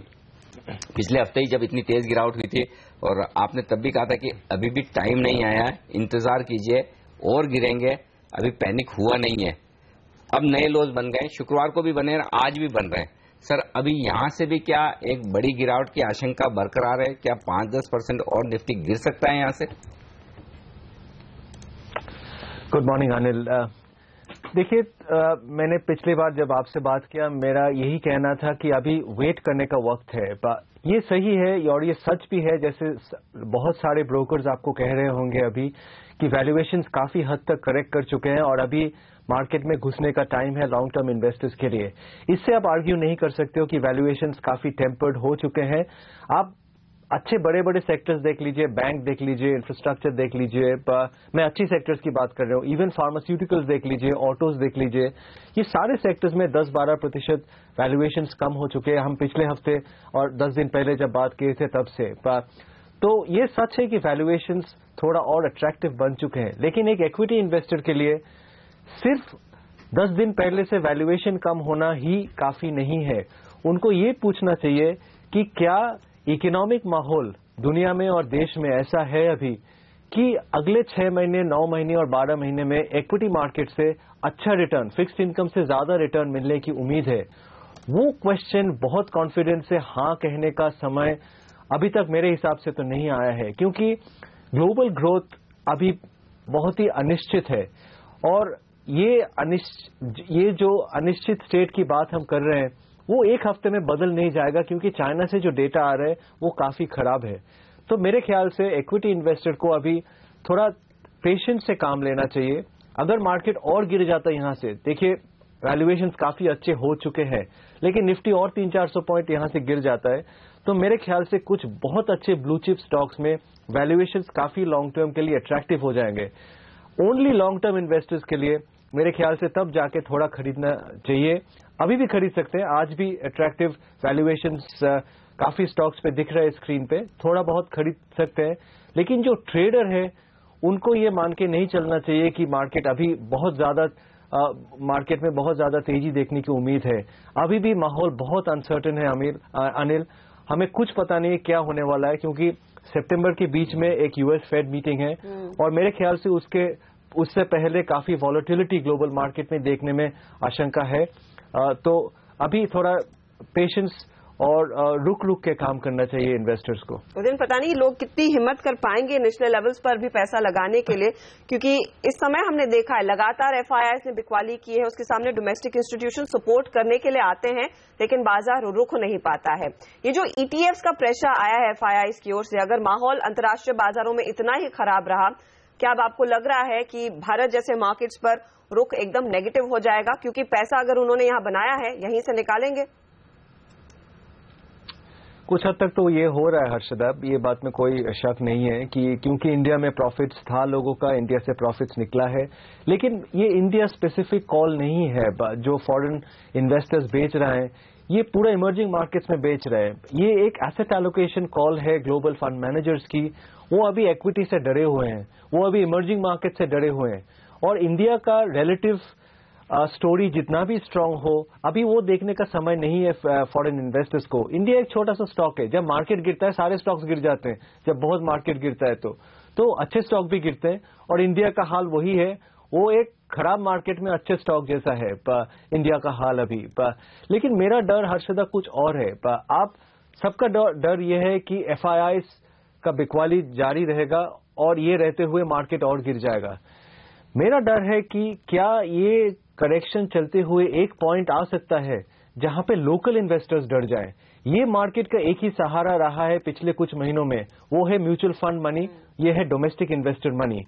पिछले हफ्ते ही जब इतनी तेज गिरावट हुई थी, और आपने तब भी कहा था कि अभी भी टाइम नहीं आया, इंतजार कीजिए और गिरेंगे, अभी पैनिक हुआ नहीं है। अब नए लोज बन गए, शुक्रवार को भी बने, आज भी बन रहे हैं। सर, अभी यहां से भी क्या एक बड़ी गिरावट की आशंका बरकरार है? क्या 5-10% और निफ्टी गिर सकता है यहां से? Good morning Anil. देखिए, मैंने पिछली बार जब आपसे बात किया, मेरा यही कहना था कि अभी वेट करने का वक्त है। ये सही है और ये सच भी है, जैसे बहुत सारे ब्रोकर्स आपको कह रहे होंगे अभी कि वैल्यूएशंस काफी हद तक करेक्ट कर चुके हैं और अभी मार्केट में घुसने का टाइम है लॉन्ग टर्म इन्वेस्टर्स के लिए। इससे आप आर्ग्यू नहीं कर सकते हो कि वैल्यूएशंस काफी टेम्पर्ड हो चुके हैं। आप अच्छे बड़े बड़े सेक्टर्स देख लीजिए, बैंक देख लीजिए, इंफ्रास्ट्रक्चर देख लीजिए, मैं अच्छी सेक्टर्स की बात कर रहा हूँ, इवन फार्मास्यूटिकल्स देख लीजिए, ऑटोज देख लीजिए, ये सारे सेक्टर्स में 10-12% वैल्यूएशंस कम हो चुके हैं। हम पिछले हफ्ते और 10 दिन पहले जब बात किए थे तब से। तो ये सच है कि वैल्यूएशंस थोड़ा और अट्रैक्टिव बन चुके हैं, लेकिन एक इक्विटी इन्वेस्टर के लिए सिर्फ 10 दिन पहले से वैल्यूएशन कम होना ही काफी नहीं है। उनको ये पूछना चाहिए कि क्या इकोनॉमिक माहौल दुनिया में और देश में ऐसा है अभी कि अगले 6 महीने, 9 महीने और 12 महीने में इक्विटी मार्केट से अच्छा रिटर्न, फिक्स्ड इनकम से ज्यादा रिटर्न मिलने की उम्मीद है। वो क्वेश्चन बहुत कॉन्फिडेंस से हाँ कहने का समय अभी तक मेरे हिसाब से तो नहीं आया है, क्योंकि ग्लोबल ग्रोथ अभी बहुत ही अनिश्चित है। और ये जो अनिश्चित स्टेट की बात हम कर रहे हैं वो एक हफ्ते में बदल नहीं जाएगा, क्योंकि चाइना से जो डेटा आ रहा है वो काफी खराब है। तो मेरे ख्याल से इक्विटी इन्वेस्टर को अभी थोड़ा पेशेंस से काम लेना चाहिए। अगर मार्केट और गिर जाता है यहां से, देखिए वैल्यूएशंस काफी अच्छे हो चुके हैं, लेकिन निफ्टी और 300-400 पॉइंट यहां से गिर जाता है, तो मेरे ख्याल से कुछ बहुत अच्छे ब्लू चिप स्टॉक्स में वैल्यूएशंस काफी लॉन्ग टर्म के लिए अट्रैक्टिव हो जाएंगे। ओनली लॉन्ग टर्म इन्वेस्टर्स के लिए मेरे ख्याल से तब जाके थोड़ा खरीदना चाहिए। अभी भी खरीद सकते हैं, आज भी अट्रैक्टिव वैल्यूएशंस काफी स्टॉक्स पे दिख रहे हैं स्क्रीन पे, थोड़ा बहुत खरीद सकते हैं। लेकिन जो ट्रेडर है उनको ये मान के नहीं चलना चाहिए कि मार्केट अभी बहुत ज्यादा मार्केट में बहुत ज्यादा तेजी देखने की उम्मीद है। अभी भी माहौल बहुत अनसर्टेन है अनिल, हमें कुछ पता नहीं क्या होने वाला है, क्योंकि सितंबर के बीच में एक यूएस फेड मीटिंग है और मेरे ख्याल से उससे पहले काफी वॉलेटिलिटी ग्लोबल मार्केट में देखने में आशंका है। तो अभी थोड़ा पेशेंस और रुक के काम करना चाहिए इन्वेस्टर्स को। उस दिन पता नहीं लोग कितनी हिम्मत कर पाएंगे निचले लेवल्स पर भी पैसा लगाने के लिए, क्योंकि इस समय हमने देखा है लगातार एफआईआईस ने बिकवाली की है, उसके सामने डोमेस्टिक इंस्टीट्यूशन सपोर्ट करने के लिए आते हैं, लेकिन बाजार रुक नहीं पाता है। ये जो ईटीएफ्स का प्रेशर आया है एफआईआईस की ओर से, अगर माहौल अंतर्राष्ट्रीय बाजारों में इतना ही खराब रहा, क्या अब आपको लग रहा है कि भारत जैसे मार्केट्स पर रुख एकदम नेगेटिव हो जाएगा, क्योंकि पैसा अगर उन्होंने यहां बनाया है यहीं से निकालेंगे? कुछ हद तक तो ये हो रहा है हर्षदा, ये बात में कोई शक नहीं है कि क्योंकि इंडिया में प्रॉफिट्स था लोगों का, इंडिया से प्रॉफिट्स निकला है, लेकिन ये इंडिया स्पेसिफिक कॉल नहीं है। जो फॉरेन इन्वेस्टर्स बेच रहे हैं ये पूरा इमर्जिंग मार्केट्स में बेच रहे हैं। ये एक एसेट एलोकेशन कॉल है ग्लोबल फंड मैनेजर्स की। वो अभी इक्विटी से डरे हुए हैं, वो अभी इमर्जिंग मार्केट से डरे हुए हैं, और इंडिया का रिलेटिव स्टोरी जितना भी स्ट्रांग हो, अभी वो देखने का समय नहीं है फॉरेन इन्वेस्टर्स को। इंडिया एक छोटा सा स्टॉक है, जब मार्केट गिरता है सारे स्टॉक्स गिर जाते हैं, जब बहुत मार्केट गिरता है तो अच्छे स्टॉक भी गिरते हैं, और इंडिया का हाल वही है। वो एक खराब मार्केट में अच्छे स्टॉक जैसा है इंडिया का हाल अभी। लेकिन मेरा डर हर्षदा कुछ और है। आप सबका डर यह है कि एफआईआईस का बिकवाली जारी रहेगा और ये रहते हुए मार्केट और गिर जाएगा। मेरा डर है कि क्या ये करेक्शन चलते हुए एक पॉइंट आ सकता है जहां पे लोकल इन्वेस्टर्स डर जाएं। ये मार्केट का एक ही सहारा रहा है पिछले कुछ महीनों में, वो है म्यूचुअल फंड मनी, ये है डोमेस्टिक इन्वेस्टर मनी।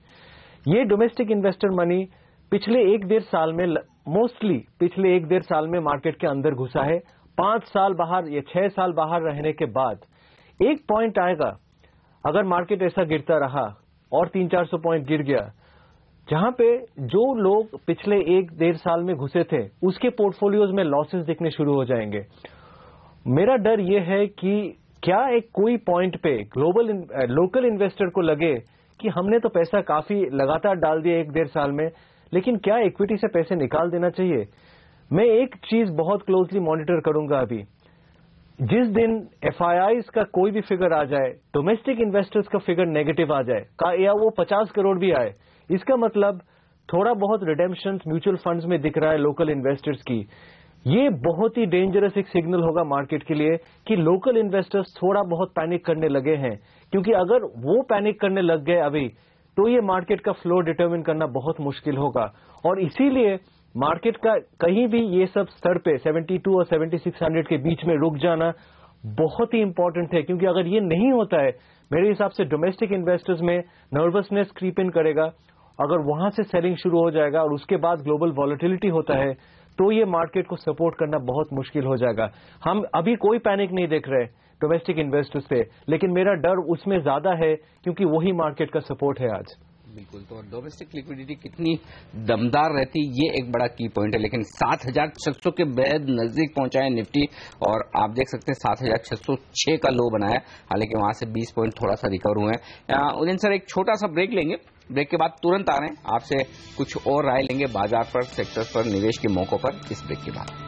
ये डोमेस्टिक इन्वेस्टर मनी पिछले 1-1.5 साल में, मोस्टली पिछले 1-1.5 साल में मार्केट के अंदर घुसा है। 5 साल बाहर या 6 साल बाहर रहने के बाद एक पॉइंट आएगा, अगर मार्केट ऐसा गिरता रहा और 300-400 पॉइंट गिर गया, जहां पे जो लोग पिछले 1-1.5 साल में घुसे थे उसके पोर्टफोलियोज में लॉसेस दिखने शुरू हो जाएंगे। मेरा डर यह है कि क्या एक कोई पॉइंट पे लोकल इन्वेस्टर को लगे कि हमने तो पैसा काफी लगातार डाल दिया 1-1.5 साल में, लेकिन क्या इक्विटी से पैसे निकाल देना चाहिए। मैं एक चीज बहुत क्लोजली मॉनिटर करूंगा अभी जिस दिन FIIs का कोई भी फिगर आ जाए, डोमेस्टिक इन्वेस्टर्स का फिगर नेगेटिव आ जाए या वो 50 करोड़ भी आए, इसका मतलब थोड़ा बहुत रिडेम्पशन म्यूचुअल फंड्स में दिख रहा है लोकल इन्वेस्टर्स की। ये बहुत ही डेंजरस एक सिग्नल होगा मार्केट के लिए कि लोकल इन्वेस्टर्स थोड़ा बहुत पैनिक करने लगे हैं, क्योंकि अगर वो पैनिक करने लग गए अभी तो ये मार्केट का फ्लो डिटरमिन करना बहुत मुश्किल होगा। और इसीलिए मार्केट का कहीं भी ये सब स्तर पे 72 और 7600 के बीच में रुक जाना बहुत ही इंपॉर्टेंट है, क्योंकि अगर ये नहीं होता है मेरे हिसाब से डोमेस्टिक इन्वेस्टर्स में नर्वसनेस क्रीप इन करेगा। अगर वहां से सेलिंग शुरू हो जाएगा और उसके बाद ग्लोबल वॉलेटिलिटी होता है तो ये मार्केट को सपोर्ट करना बहुत मुश्किल हो जाएगा। हम अभी कोई पैनिक नहीं देख रहे डोमेस्टिक इन्वेस्टर्स पे, लेकिन मेरा डर उसमें ज्यादा है क्योंकि वही मार्केट का सपोर्ट है आज। बिल्कुल, तो डोमेस्टिक लिक्विडिटी कितनी दमदार रहती ये एक बड़ा की पॉइंट है, लेकिन 7600 के बेहद नजदीक पहुंचा है निफ्टी और आप देख सकते हैं 7606 का लो बनाया, हालांकि वहां से 20 पॉइंट थोड़ा सा रिकवर हुए हैं। उदिन सर, एक छोटा सा ब्रेक लेंगे, ब्रेक के बाद तुरंत आ रहे हैं, आपसे कुछ और राय लेंगे बाजार पर, सेक्टर्स पर, निवेश के मौकों पर, इस ब्रेक के बाद।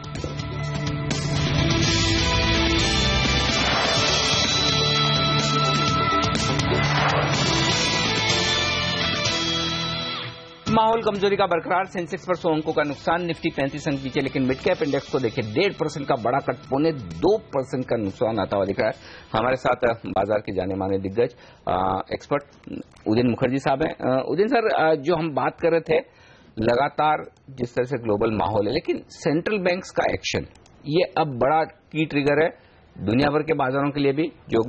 माहौल कमजोरी का बरकरार, सेंसेक्स पर 100 अंकों का नुकसान, निफ्टी 35 अंक पीछे, लेकिन मिड कैप इंडेक्स को देखिए 1.5% का बड़ा कट, 0.25% का नुकसान आता हुआ दिख रहा है। हमारे साथ बाजार के जाने माने दिग्गज एक्सपर्ट उदिन मुखर्जी साहब हैं। उदिन सर, जो हम बात कर रहे थे लगातार जिस तरह से ग्लोबल माहौल है, लेकिन सेंट्रल बैंक्स का एक्शन ये अब बड़ा की ट्रिगर है दुनिया भर के बाजारों के लिए भी। जो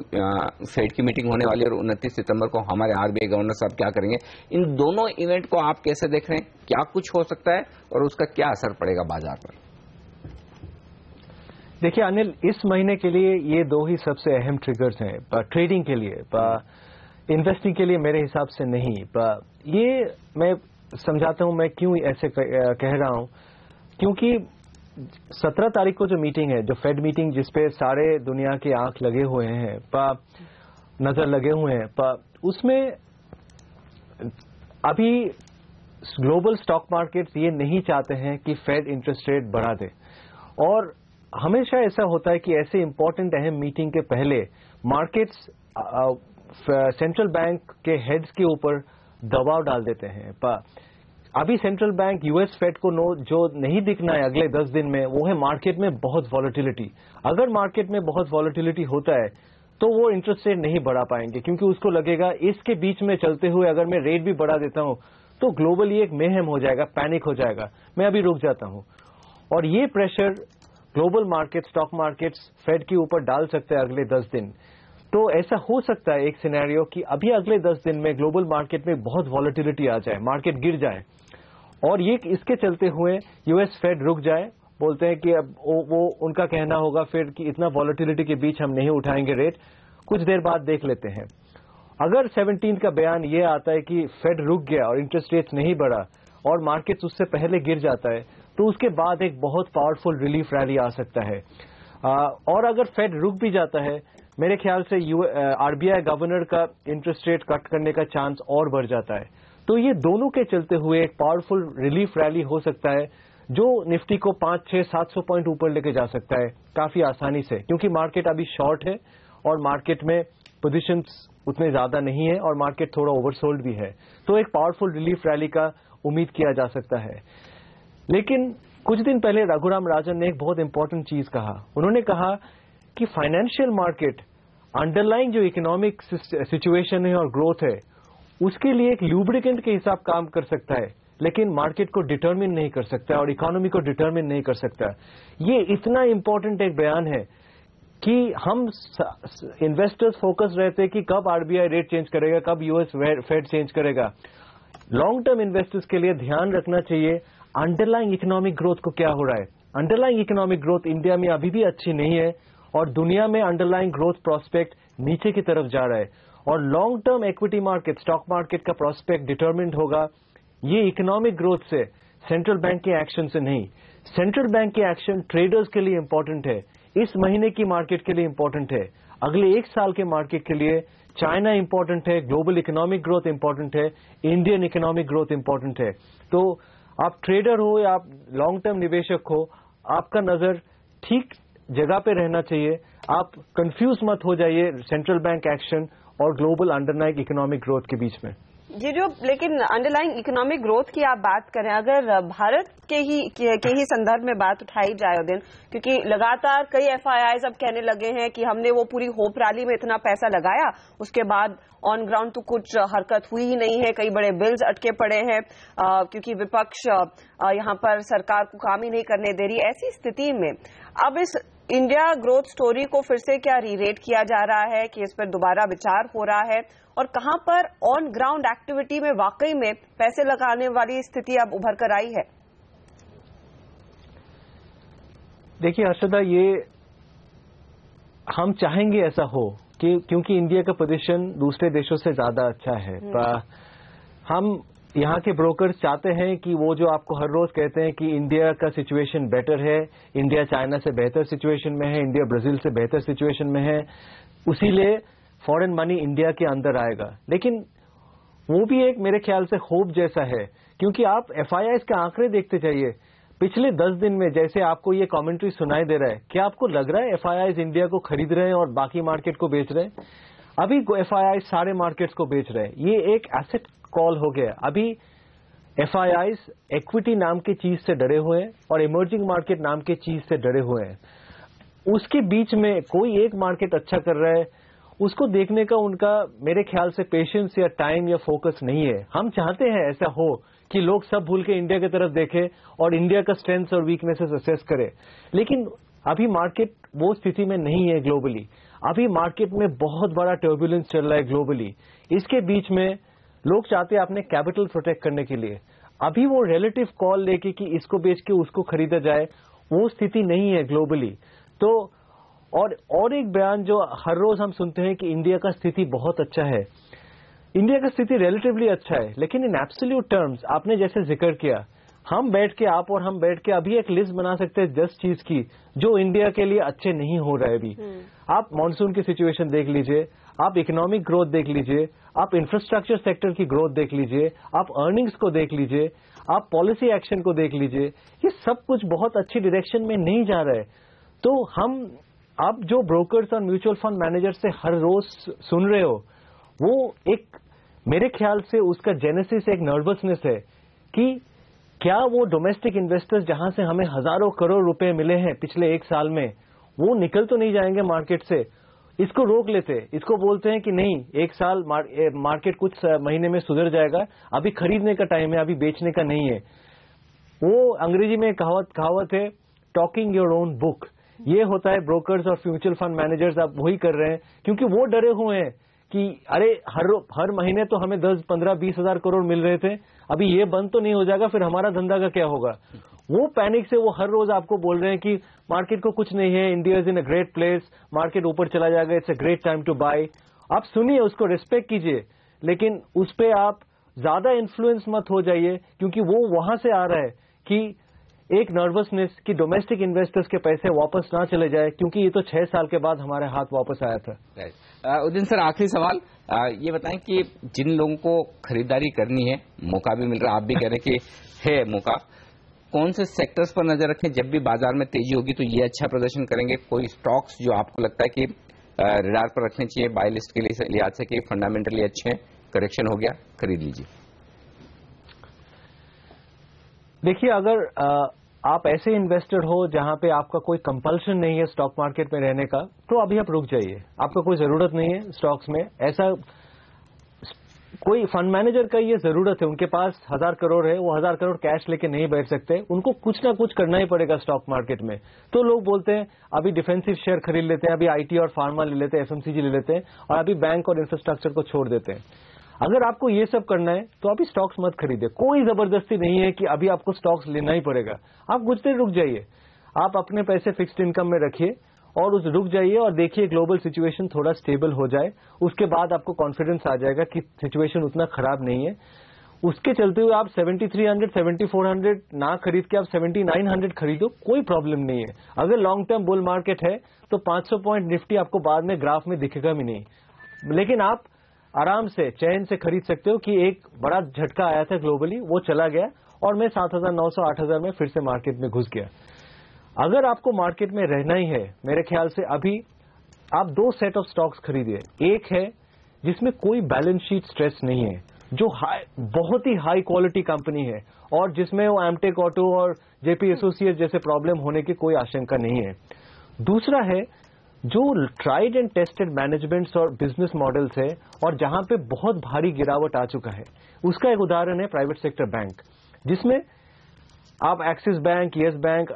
फेड की मीटिंग होने वाली है और 29 सितंबर को हमारे RBI गवर्नर साहब क्या करेंगे, इन दोनों इवेंट को आप कैसे देख रहे हैं? क्या कुछ हो सकता है और उसका क्या असर पड़ेगा बाजार पर? देखिए अनिल, इस महीने के लिए ये दो ही सबसे अहम ट्रिगर्स हैं ट्रेडिंग के लिए, इन्वेस्टिंग के लिए मेरे हिसाब से नहीं। ये मैं समझाता हूं मैं क्यों ऐसे कह रहा हूं, क्योंकि 17 तारीख को जो मीटिंग है, जो फेड मीटिंग जिसपे सारे दुनिया के आंख लगे हुए हैं, नजर लगे हुए हैं, उसमें अभी ग्लोबल स्टॉक मार्केट्स ये नहीं चाहते हैं कि फेड इंटरेस्ट रेट बढ़ा दे। और हमेशा ऐसा होता है कि ऐसे इंपॉर्टेंट अहम मीटिंग के पहले मार्केट्स सेंट्रल बैंक के हेड्स के ऊपर दबाव डाल देते हैं। अभी सेंट्रल बैंक US फेड को जो नहीं दिखना है अगले 10 दिन में, वो है मार्केट में बहुत वॉलेटिलिटी। अगर मार्केट में बहुत वॉलेटिलिटी होता है तो वो इंटरेस्ट रेट नहीं बढ़ा पाएंगे, क्योंकि उसको लगेगा इसके बीच में चलते हुए अगर मैं रेट भी बढ़ा देता हूं तो ग्लोबली एक मेहम हो जाएगा, पैनिक हो जाएगा, मैं अभी रुक जाता हूं। और ये pressure global market, stock markets Fed के ऊपर डाल सकते हैं अगले 10 दिन। तो ऐसा हो सकता है एक सिनेरियो कि अभी अगले 10 दिन में ग्लोबल मार्केट में बहुत वॉलेटिलिटी आ जाए, मार्केट गिर जाए, और ये इसके चलते हुए US फेड रुक जाए। बोलते हैं कि अब वो उनका कहना होगा फिर कि इतना वॉलेटिलिटी के बीच हम नहीं उठाएंगे रेट, कुछ देर बाद देख लेते हैं। अगर 17 का बयान ये आता है कि फेड रुक गया और इंटरेस्ट रेट नहीं बढ़ा और मार्केट उससे पहले गिर जाता है, तो उसके बाद एक बहुत पावरफुल रिलीफ रैली आ सकता है। और अगर फेड रुक भी जाता है, मेरे ख्याल से RBI गवर्नर का इंटरेस्ट रेट कट करने का चांस और बढ़ जाता है। तो ये दोनों के चलते हुए एक पावरफुल रिलीफ रैली हो सकता है जो निफ्टी को 5, 6, 700 पॉइंट ऊपर लेके जा सकता है काफी आसानी से, क्योंकि मार्केट अभी शॉर्ट है और मार्केट में पोजीशंस उतने ज्यादा नहीं है और मार्केट थोड़ा ओवरसोल्ड भी है। तो एक पावरफुल रिलीफ रैली का उम्मीद किया जा सकता है। लेकिन कुछ दिन पहले रघुराम राजन ने एक बहुत इंपॉर्टेंट चीज कहा। उन्होंने कहा कि फाइनेंशियल मार्केट अंडरलाइंग जो इकोनॉमिक सिचुएशन है और ग्रोथ है उसके लिए एक ल्यूब्रिकेंट के हिसाब काम कर सकता है, लेकिन मार्केट को डिटरमिन नहीं कर सकता और इकोनॉमी को डिटरमिन नहीं कर सकता। ये इतना इंपॉर्टेंट एक बयान है कि हम इन्वेस्टर्स फोकस रहते हैं कि कब RBI रेट चेंज करेगा, कब US फेड चेंज करेगा। लॉन्ग टर्म इन्वेस्टर्स के लिए ध्यान रखना चाहिए अंडरलाइंग इकोनॉमिक ग्रोथ को क्या हो रहा है। अंडरलाइंग इकोनॉमिक ग्रोथ इंडिया में अभी भी अच्छी नहीं है और दुनिया में अंडरलाइंग ग्रोथ प्रोस्पेक्ट नीचे की तरफ जा रहा है, और long term equity market, stock market का प्रोस्पेक्ट डिटरमिन्ड होगा ये इकोनॉमिक ग्रोथ से, सेंट्रल बैंक के एक्शन से नहीं। सेंट्रल बैंक के एक्शन ट्रेडर्स के लिए इंपॉर्टेंट है, इस महीने की मार्केट के लिए इंपॉर्टेंट है, अगले 1 साल के मार्केट के लिए चाइना इंपॉर्टेंट है, ग्लोबल इकोनॉमिक ग्रोथ इंपॉर्टेंट है, इंडियन इकोनॉमिक ग्रोथ इंपॉर्टेंट है। तो आप ट्रेडर हो या आप लॉन्ग टर्म निवेशक हो, आपका नजर ठीक जगह पे रहना चाहिए। आप कंफ्यूज मत हो जाइए सेंट्रल बैंक एक्शन और ग्लोबल अंडरलाइंग इकोनॉमिक ग्रोथ के बीच में। ये जो लेकिन अंडरलाइंग इकोनॉमिक ग्रोथ की आप बात करें, अगर भारत के ही संदर्भ में बात उठाई जाए उदिन, क्योंकि लगातार कई एफआईआईज अब कहने लगे हैं कि हमने वो पूरी होप रैली में इतना पैसा लगाया, उसके बाद ऑन ग्राउंड तो कुछ हरकत हुई ही नहीं है, कई बड़े बिल्स अटके पड़े हैं क्योंकि विपक्ष यहाँ पर सरकार को काम ही नहीं करने दे रही। ऐसी स्थिति में अब इस इंडिया ग्रोथ स्टोरी को फिर से क्या रीरेट किया जा रहा है कि इस पर दोबारा विचार हो रहा है, और कहां पर ऑन ग्राउंड एक्टिविटी में वाकई में पैसे लगाने वाली स्थिति अब उभर कर आई है? देखिए हर्षदा, ये हम चाहेंगे ऐसा हो कि क्योंकि इंडिया का पोजीशन दूसरे देशों से ज्यादा अच्छा है। हम यहाँ के ब्रोकर्स चाहते हैं कि वो जो आपको हर रोज कहते हैं कि इंडिया का सिचुएशन बेटर है, इंडिया चाइना से बेहतर सिचुएशन में है, इंडिया ब्राजील से बेहतर सिचुएशन में है, उसीलिए फॉरेन मनी इंडिया के अंदर आएगा। लेकिन वो भी एक मेरे ख्याल से होप जैसा है, क्योंकि आप एफआईआईज के आंकड़े देखते जाइए। पिछले 10 दिन में जैसे आपको ये कमेंट्री सुनाई दे रहा है, क्या आपको लग रहा है एफआईआईज इंडिया को खरीद रहे हैं और बाकी मार्केट को बेच रहे हैं? अभी एफआईआईज सारे मार्केट्स को बेच रहे हैं। ये एक एसेट कॉल हो गया। अभी एफआईआईज इक्विटी नाम की चीज से डरे हुए हैं और इमर्जिंग मार्केट नाम की चीज से डरे हुए हैं। उसके बीच में कोई एक मार्केट अच्छा कर रहा है, उसको देखने का उनका मेरे ख्याल से पेशेंस या टाइम या फोकस नहीं है। हम चाहते हैं ऐसा हो कि लोग सब भूल के इंडिया की तरफ देखें और इंडिया का स्ट्रेंथ्स और वीकनेसेस असेस करें, लेकिन अभी मार्केट वो स्थिति में नहीं है ग्लोबली। अभी मार्केट में बहुत बड़ा टर्बुलेंस चल रहा है ग्लोबली। इसके बीच में लोग चाहते हैं अपने कैपिटल प्रोटेक्ट करने के लिए। अभी वो रिलेटिव कॉल लेके कि इसको बेच के उसको खरीदा जाए, वो स्थिति नहीं है ग्लोबली। तो और एक बयान जो हर रोज हम सुनते हैं कि इंडिया का स्थिति बहुत अच्छा है। इंडिया का स्थिति रिलेटिवली अच्छा है, लेकिन इन एब्सोल्यूट टर्म्स आपने जैसे जिक्र किया, हम बैठ के आप और हम बैठ के अभी एक लिस्ट बना सकते हैं 10 चीज की जो इंडिया के लिए अच्छे नहीं हो रहे अभी। आप मॉनसून की सिचुएशन देख लीजिए, आप इकोनॉमिक ग्रोथ देख लीजिए, आप इंफ्रास्ट्रक्चर सेक्टर की ग्रोथ देख लीजिए, आप अर्निंग्स को देख लीजिए, आप पॉलिसी एक्शन को देख लीजिए। ये सब कुछ बहुत अच्छी डायरेक्शन में नहीं जा रहा है। तो हम आप जो ब्रोकर्स और म्यूचुअल फंड मैनेजर से हर रोज सुन रहे हो, वो एक मेरे ख्याल से उसका जेनेसिस एक नर्वसनेस है कि क्या वो डोमेस्टिक इन्वेस्टर्स जहां से हमें हजारों करोड़ रुपए मिले हैं पिछले 1 साल में, वो निकल तो नहीं जाएंगे मार्केट से। इसको रोक लेते, इसको बोलते हैं कि नहीं 1 साल मार्केट कुछ महीने में सुधर जाएगा, अभी खरीदने का टाइम है, अभी बेचने का नहीं है। वो अंग्रेजी में कहावत है टॉकिंग योर ओन बुक। ये होता है ब्रोकर्स और म्यूचुअल फंड मैनेजर्स अब वही कर रहे हैं, क्योंकि वो डरे हुए हैं कि अरे हर महीने तो हमें 10, 15, 20 हजार करोड़ मिल रहे थे, अभी ये बंद तो नहीं हो जाएगा, फिर हमारा धंधा का क्या होगा। वो पैनिक से वो हर रोज आपको बोल रहे हैं कि मार्केट को कुछ नहीं है, India is in a great place, market ऊपर चला जाएगा, it's a great time to buy. आप सुनिए, उसको रिस्पेक्ट कीजिए, लेकिन उस पर आप ज्यादा इन्फ्लुएंस मत हो जाइए, क्योंकि वो वहां से आ रहा है कि एक नर्वसनेस कि डोमेस्टिक इन्वेस्टर्स के पैसे वापस ना चले जाए, क्योंकि ये तो 6 साल के बाद हमारे हाथ वापस आया था। उदिन सर, आखिरी सवाल ये बताएं कि जिन लोगों को खरीदारी करनी है, मौका भी मिल रहा है, आप भी कह रहे हैं कि है मौका, कौन से सेक्टर्स पर नजर रखें? जब भी बाजार में तेजी होगी तो ये अच्छा प्रदर्शन करेंगे। कोई स्टॉक्स जो आपको लगता है कि रडार पर रखने चाहिए बाय लिस्ट के लिए लिहाज से कि फंडामेंटली अच्छे हैं, करेक्शन हो गया, खरीद लीजिए? देखिए, अगर आप ऐसे इन्वेस्टर हो जहां पे आपका कोई कंपल्शन नहीं है स्टॉक मार्केट में रहने का, तो अभी आप रुक जाइए। आपका कोई जरूरत नहीं है स्टॉक्स में। ऐसा कोई फंड मैनेजर का ये जरूरत है, उनके पास 1000 करोड़ है, वो 1000 करोड़ कैश लेके नहीं बैठ सकते, उनको कुछ ना कुछ करना ही पड़ेगा स्टॉक मार्केट में। तो लोग बोलते हैं अभी डिफेंसिव शेयर खरीद लेते हैं, अभी आईटी और फार्मा ले लेते हैं, एफएमसीजी ले लेते हैं, और अभी बैंक और इंफ्रास्ट्रक्चर को छोड़ देते हैं। अगर आपको ये सब करना है तो अभी स्टॉक्स मत खरीदिए। कोई जबरदस्ती नहीं है कि अभी आपको स्टॉक्स लेना ही पड़ेगा। आप कुछ देर रुक जाइए, आप अपने पैसे फिक्स्ड इनकम में रखिए और उस रुक जाइए और देखिए ग्लोबल सिचुएशन थोड़ा स्टेबल हो जाए, उसके बाद आपको कॉन्फिडेंस आ जाएगा कि सिचुएशन उतना खराब नहीं है। उसके चलते हुए आप 7300, 7400 ना खरीद के आप 7900 खरीदो, कोई प्रॉब्लम नहीं है। अगर लॉन्ग टर्म बुल मार्केट है तो 500 पॉइंट निफ्टी आपको बाद में ग्राफ में दिखेगा भी नहीं, लेकिन आप आराम से चैन से खरीद सकते हो कि एक बड़ा झटका आया था ग्लोबली, वो चला गया और मैं 7900, 8000 में फिर से मार्केट में घुस गया। अगर आपको मार्केट में रहना ही है, मेरे ख्याल से अभी आप 2 सेट ऑफ स्टॉक्स खरीदिए। एक है जिसमें कोई बैलेंस शीट स्ट्रेस नहीं है, जो बहुत ही हाई क्वालिटी कंपनी है और जिसमें वो एमटेक ऑटो और जेपी एसोसिएट जैसे प्रॉब्लम होने की कोई आशंका नहीं है। दूसरा है जो ट्राइड एंड टेस्टेड मैनेजमेंट्स और बिजनेस मॉडल्स है और जहां पे बहुत भारी गिरावट आ चुका है। उसका एक उदाहरण है प्राइवेट सेक्टर बैंक, जिसमें आप axis bank, yes bank,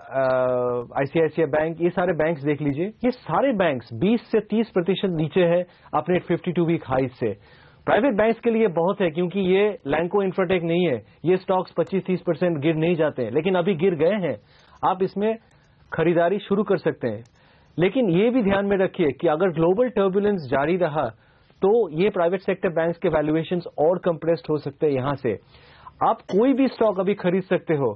ICICI bank, ये सारे बैंक्स देख लीजिए। ये सारे बैंक्स 20 से 30% नीचे है अपने 52 वीक हाई से। प्राइवेट बैंक्स के लिए बहुत है क्योंकि ये लैंको इंफ्राटेक नहीं है, ये स्टॉक्स 25-30% गिर नहीं जाते हैं, लेकिन अभी गिर गए हैं। आप इसमें खरीदारी शुरू कर सकते हैं, लेकिन ये भी ध्यान में रखिए कि अगर ग्लोबल टर्बुलेंस जारी रहा तो ये प्राइवेट सेक्टर बैंक्स के वैल्यूएशंस और कंप्रेस्ड हो सकते हैं। यहां से आप कोई भी स्टॉक अभी खरीद सकते हो,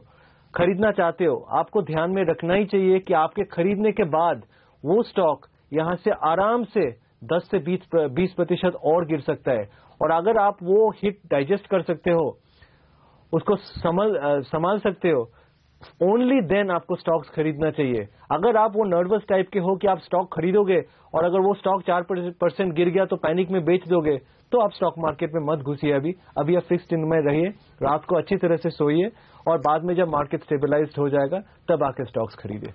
खरीदना चाहते हो, आपको ध्यान में रखना ही चाहिए कि आपके खरीदने के बाद वो स्टॉक यहां से आराम से 10 से 20% और गिर सकता है। और अगर आप वो हिट डाइजेस्ट कर सकते हो, उसको संभाल सकते हो, ओनली देन आपको स्टॉक्स खरीदना चाहिए। अगर आप वो नर्वस टाइप के हो कि आप स्टॉक खरीदोगे और अगर वो स्टॉक 4% गिर गया तो पैनिक में बेच दोगे, तो आप स्टॉक मार्केट में मत घुसिए। अभी आप फिक्स्ड इन में रहिए, रात को अच्छी तरह से सोइए और बाद में जब मार्केट स्टेबलाइज्ड हो जाएगा तब आके स्टॉक्स खरीदे।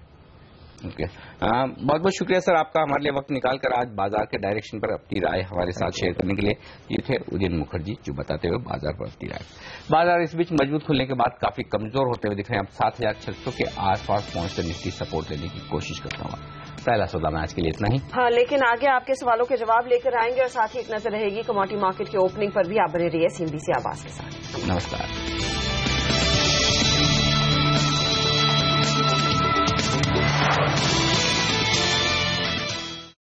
ओके, बहुत बहुत शुक्रिया सर आपका हमारे लिए वक्त निकालकर आज बाजार के डायरेक्शन पर अपनी राय हमारे साथ शेयर करने के लिए। ये थे उदयन मुखर्जी जो बताते हुए बाजार पर अपनी राय। बाजार इस बीच मजबूत खुलने के बाद काफी कमजोर होते हुए दिख रहे हैं। अब 7,600 के आसपास पहुंचकर निफ्टी सपोर्ट लेने की कोशिश करता हूँ। पहला सौदा में आज के लिए इतना ही। हाँ, लेकिन आगे आपके सवालों के जवाब लेकर आएंगे और साथ ही एक नजर रहेगी कमोडिटी मार्केट के ओपनिंग पर भी। आप बने रहिए CNBC आवाज के साथ। नमस्कार।